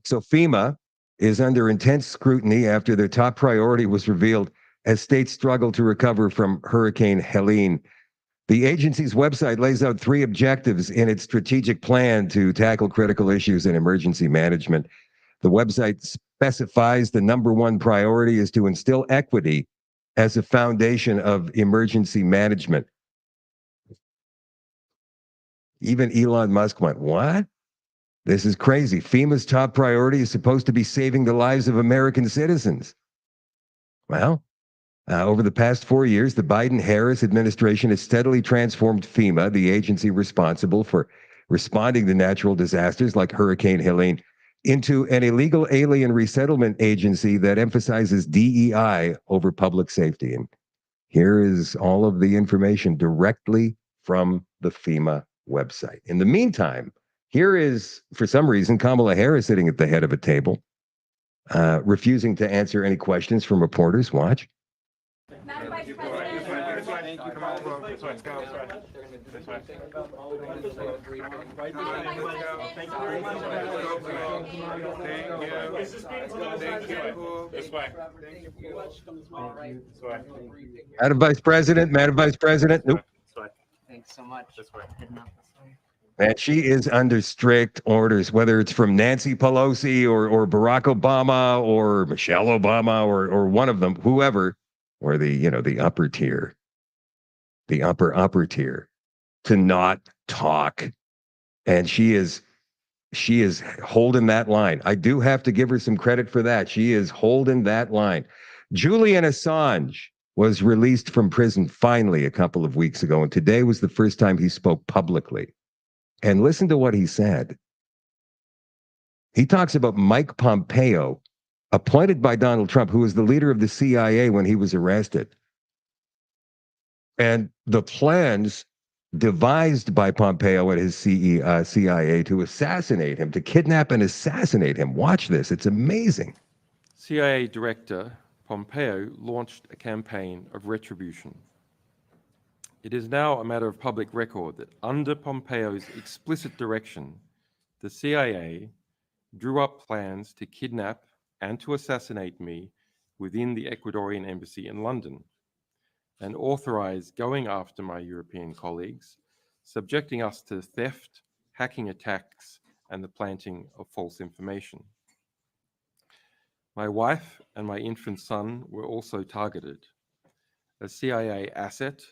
So FEMA is under intense scrutiny after their top priority was revealed as states struggle to recover from Hurricane Helene. The agency's website lays out 3 objectives in its strategic plan to tackle critical issues in emergency management. The website specifies the #1 priority is to instill equity as a foundation of emergency management. Even Elon Musk went, what? This is crazy. FEMA's top priority is supposed to be saving the lives of American citizens. Well, over the past 4 years, the Biden-Harris administration has steadily transformed FEMA, the agency responsible for responding to natural disasters like Hurricane Helene, into an illegal alien resettlement agency that emphasizes DEI over public safety. And here is all of the information directly from the FEMA website. In the meantime, here is, for some reason, Kamala Harris sitting at the head of a table, refusing to answer any questions from reporters. Watch. Madam Vice President. Madam Vice President, Madam Vice President. Nope. Thanks so much. Man, she is under strict orders, whether it's from Nancy Pelosi or Barack Obama or Michelle Obama or one of them, whoever, or the upper tier, the upper tier, to not talk. And she is holding that line. I do have to give her some credit for that. She is holding that line. Julian Assange was released from prison finally a couple of weeks ago, and today was the first time he spoke publicly. And listen to what he said. He talks about Mike Pompeo, appointed by Donald Trump, who was the leader of the CIA when he was arrested. And the plans devised by Pompeo and his CIA to assassinate him, to kidnap and assassinate him. Watch this. It's amazing. CIA Director Pompeo launched a campaign of retribution. It is now a matter of public record that under Pompeo's explicit direction, the CIA drew up plans to kidnap and to assassinate me within the Ecuadorian embassy in London, and authorized going after my European colleagues, subjecting us to theft, hacking attacks, and the planting of false information. My wife and my infant son were also targeted. A CIA asset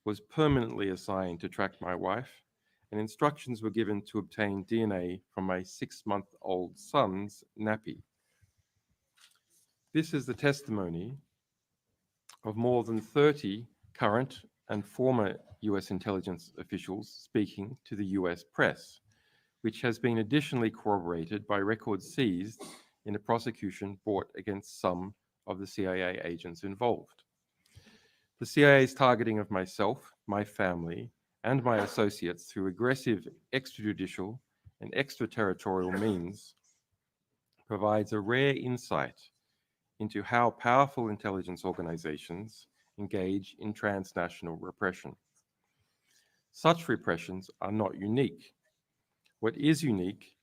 was permanently assigned to track my wife, and instructions were given to obtain DNA from my 6-month-old son's nappy. This is the testimony of more than 30 current and former US intelligence officials speaking to the US press, which has been additionally corroborated by records seized in a prosecution brought against some of the CIA agents involved. The CIA's targeting of myself, my family, and my associates through aggressive extrajudicial and extraterritorial means provides a rare insight into how powerful intelligence organizations engage in transnational repression. Such repressions are not unique. What is unique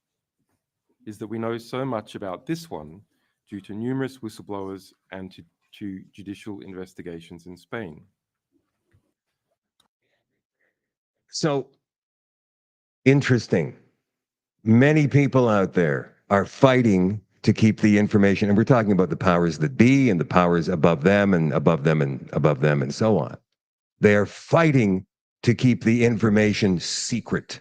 is that we know so much about this one due to numerous whistleblowers and to judicial investigations in Spain. So interesting. Many people out there are fighting to keep the information, and we're talking about the powers that be and the powers above them and above them and above them and so on. They are fighting to keep the information secret.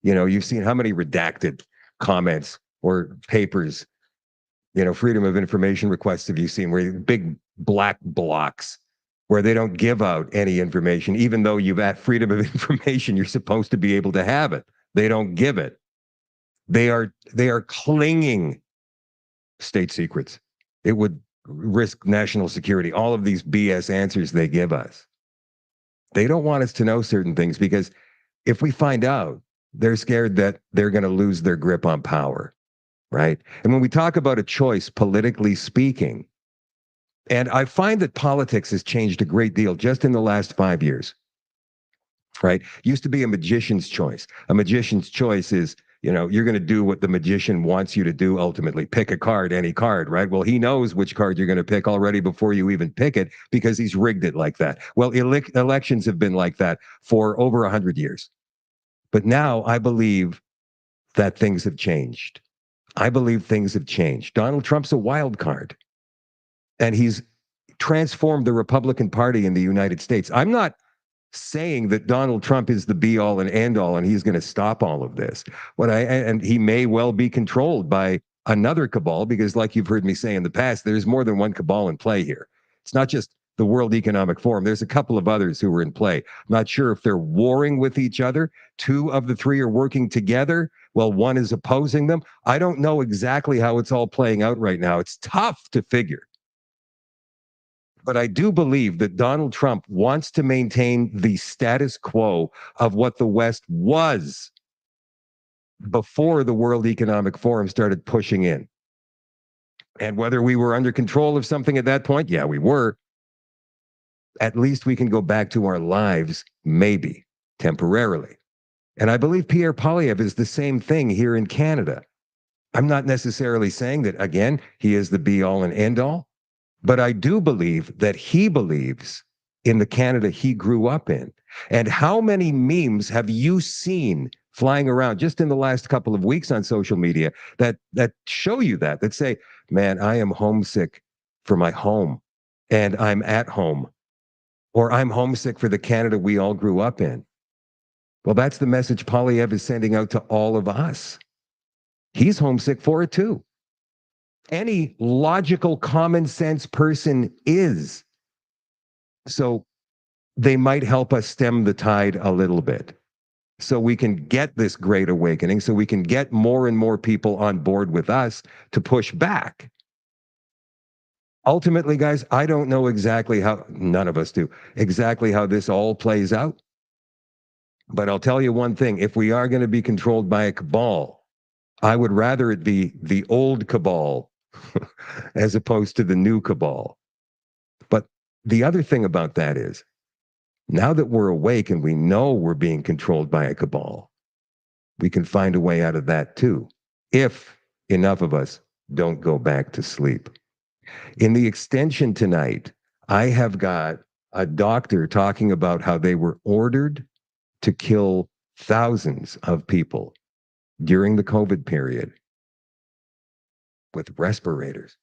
You know, you've seen how many redacted comments or papers, freedom of information requests have you seen, where big black blocks where they don't give out any information, even though you've at freedom of information, you're supposed to be able to have it. They don't give it. They are clinging state secrets. It would risk national security. All of these BS answers they give us. They don't want us to know certain things because if we find out, they're scared that they're going to lose their grip on power, right? And when we talk about a choice, politically speaking, and I find that politics has changed a great deal just in the last 5 years, right? Used to be a magician's choice. A magician's choice is, you're going to do what the magician wants you to do ultimately. Pick a card, any card, right? Well, he knows which card you're going to pick already before you even pick it because he's rigged it like that. Well, elections have been like that for over 100 years. But now I believe that things have changed. I believe things have changed. Donald Trump's a wild card. And he's transformed the Republican Party in the United States. I'm not saying that Donald Trump is the be all and end all and he's going to stop all of this. And he may well be controlled by another cabal because, like you've heard me say in the past, there's more than one cabal in play here. It's not just the World Economic Forum. There's a couple of others who are in play. I'm not sure if they're warring with each other. 2 of the 3 are working together while 1 is opposing them. I don't know exactly how it's all playing out right now. It's tough to figure. But I do believe that Donald Trump wants to maintain the status quo of what the West was before the World Economic Forum started pushing in. And whether we were under control of something at that point, yeah, we were. at least we can go back to our lives, maybe temporarily. And I believe Pierre Poilievre is the same thing here in Canada. I'm not necessarily saying that, again, he is the be all and end all, but I do believe that he believes in the Canada he grew up in. And how many memes have you seen flying around just in the last couple of weeks on social media that show you that say, man, I am homesick for my home and I'm at home, or I'm homesick for the Canada we all grew up in. Well, that's the message Poilievre is sending out to all of us. He's homesick for it too. Any logical, common sense person is. So they might help us stem the tide a little bit so we can get this great awakening, so we can get more and more people on board with us to push back. Ultimately, guys, I don't know exactly how, none of us do, exactly how this all plays out. But I'll tell you one thing, if we are going to be controlled by a cabal, I would rather it be the old cabal as opposed to the new cabal. But the other thing about that is, now that we're awake and we know we're being controlled by a cabal, we can find a way out of that too, if enough of us don't go back to sleep. In the extension tonight, I have got a doctor talking about how they were ordered to kill thousands of people during the COVID period with respirators.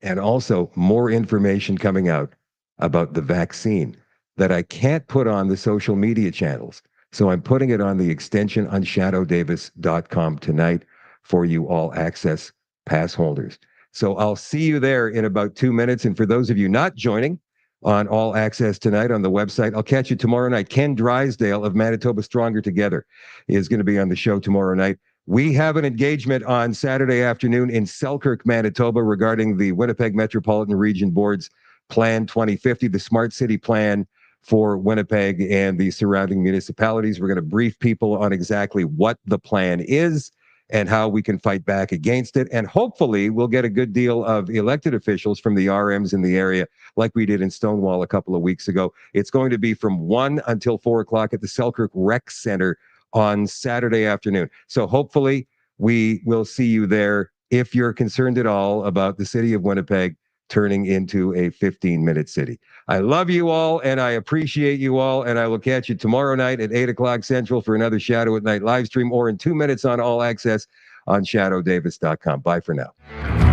And also more information coming out about the vaccine that I can't put on the social media channels. So I'm putting it on the extension on shadowdavis.com tonight for you all access pass holders. So I'll see you there in about 2 minutes. And for those of you not joining on All Access tonight on the website, I'll catch you tomorrow night. Ken Drysdale of Manitoba Stronger Together is going to be on the show tomorrow night. We have an engagement on Saturday afternoon in Selkirk, Manitoba, regarding the Winnipeg Metropolitan Region Board's Plan 2050, the Smart City Plan for Winnipeg and the surrounding municipalities. We're going to brief people on exactly what the plan is and how we can fight back against it. And hopefully we'll get a good deal of elected officials from the RMs in the area, like we did in Stonewall a couple of weeks ago. It's going to be from 1 until 4 o'clock at the Selkirk Rec Center on Saturday afternoon. So hopefully we will see you there if you're concerned at all about the city of Winnipeg turning into a 15-minute city. I love you all and I appreciate you all, and I will catch you tomorrow night at 8 o'clock Central for another Shadow at Night live stream, or in 2 minutes on All Access on shadowdavis.com. Bye for now.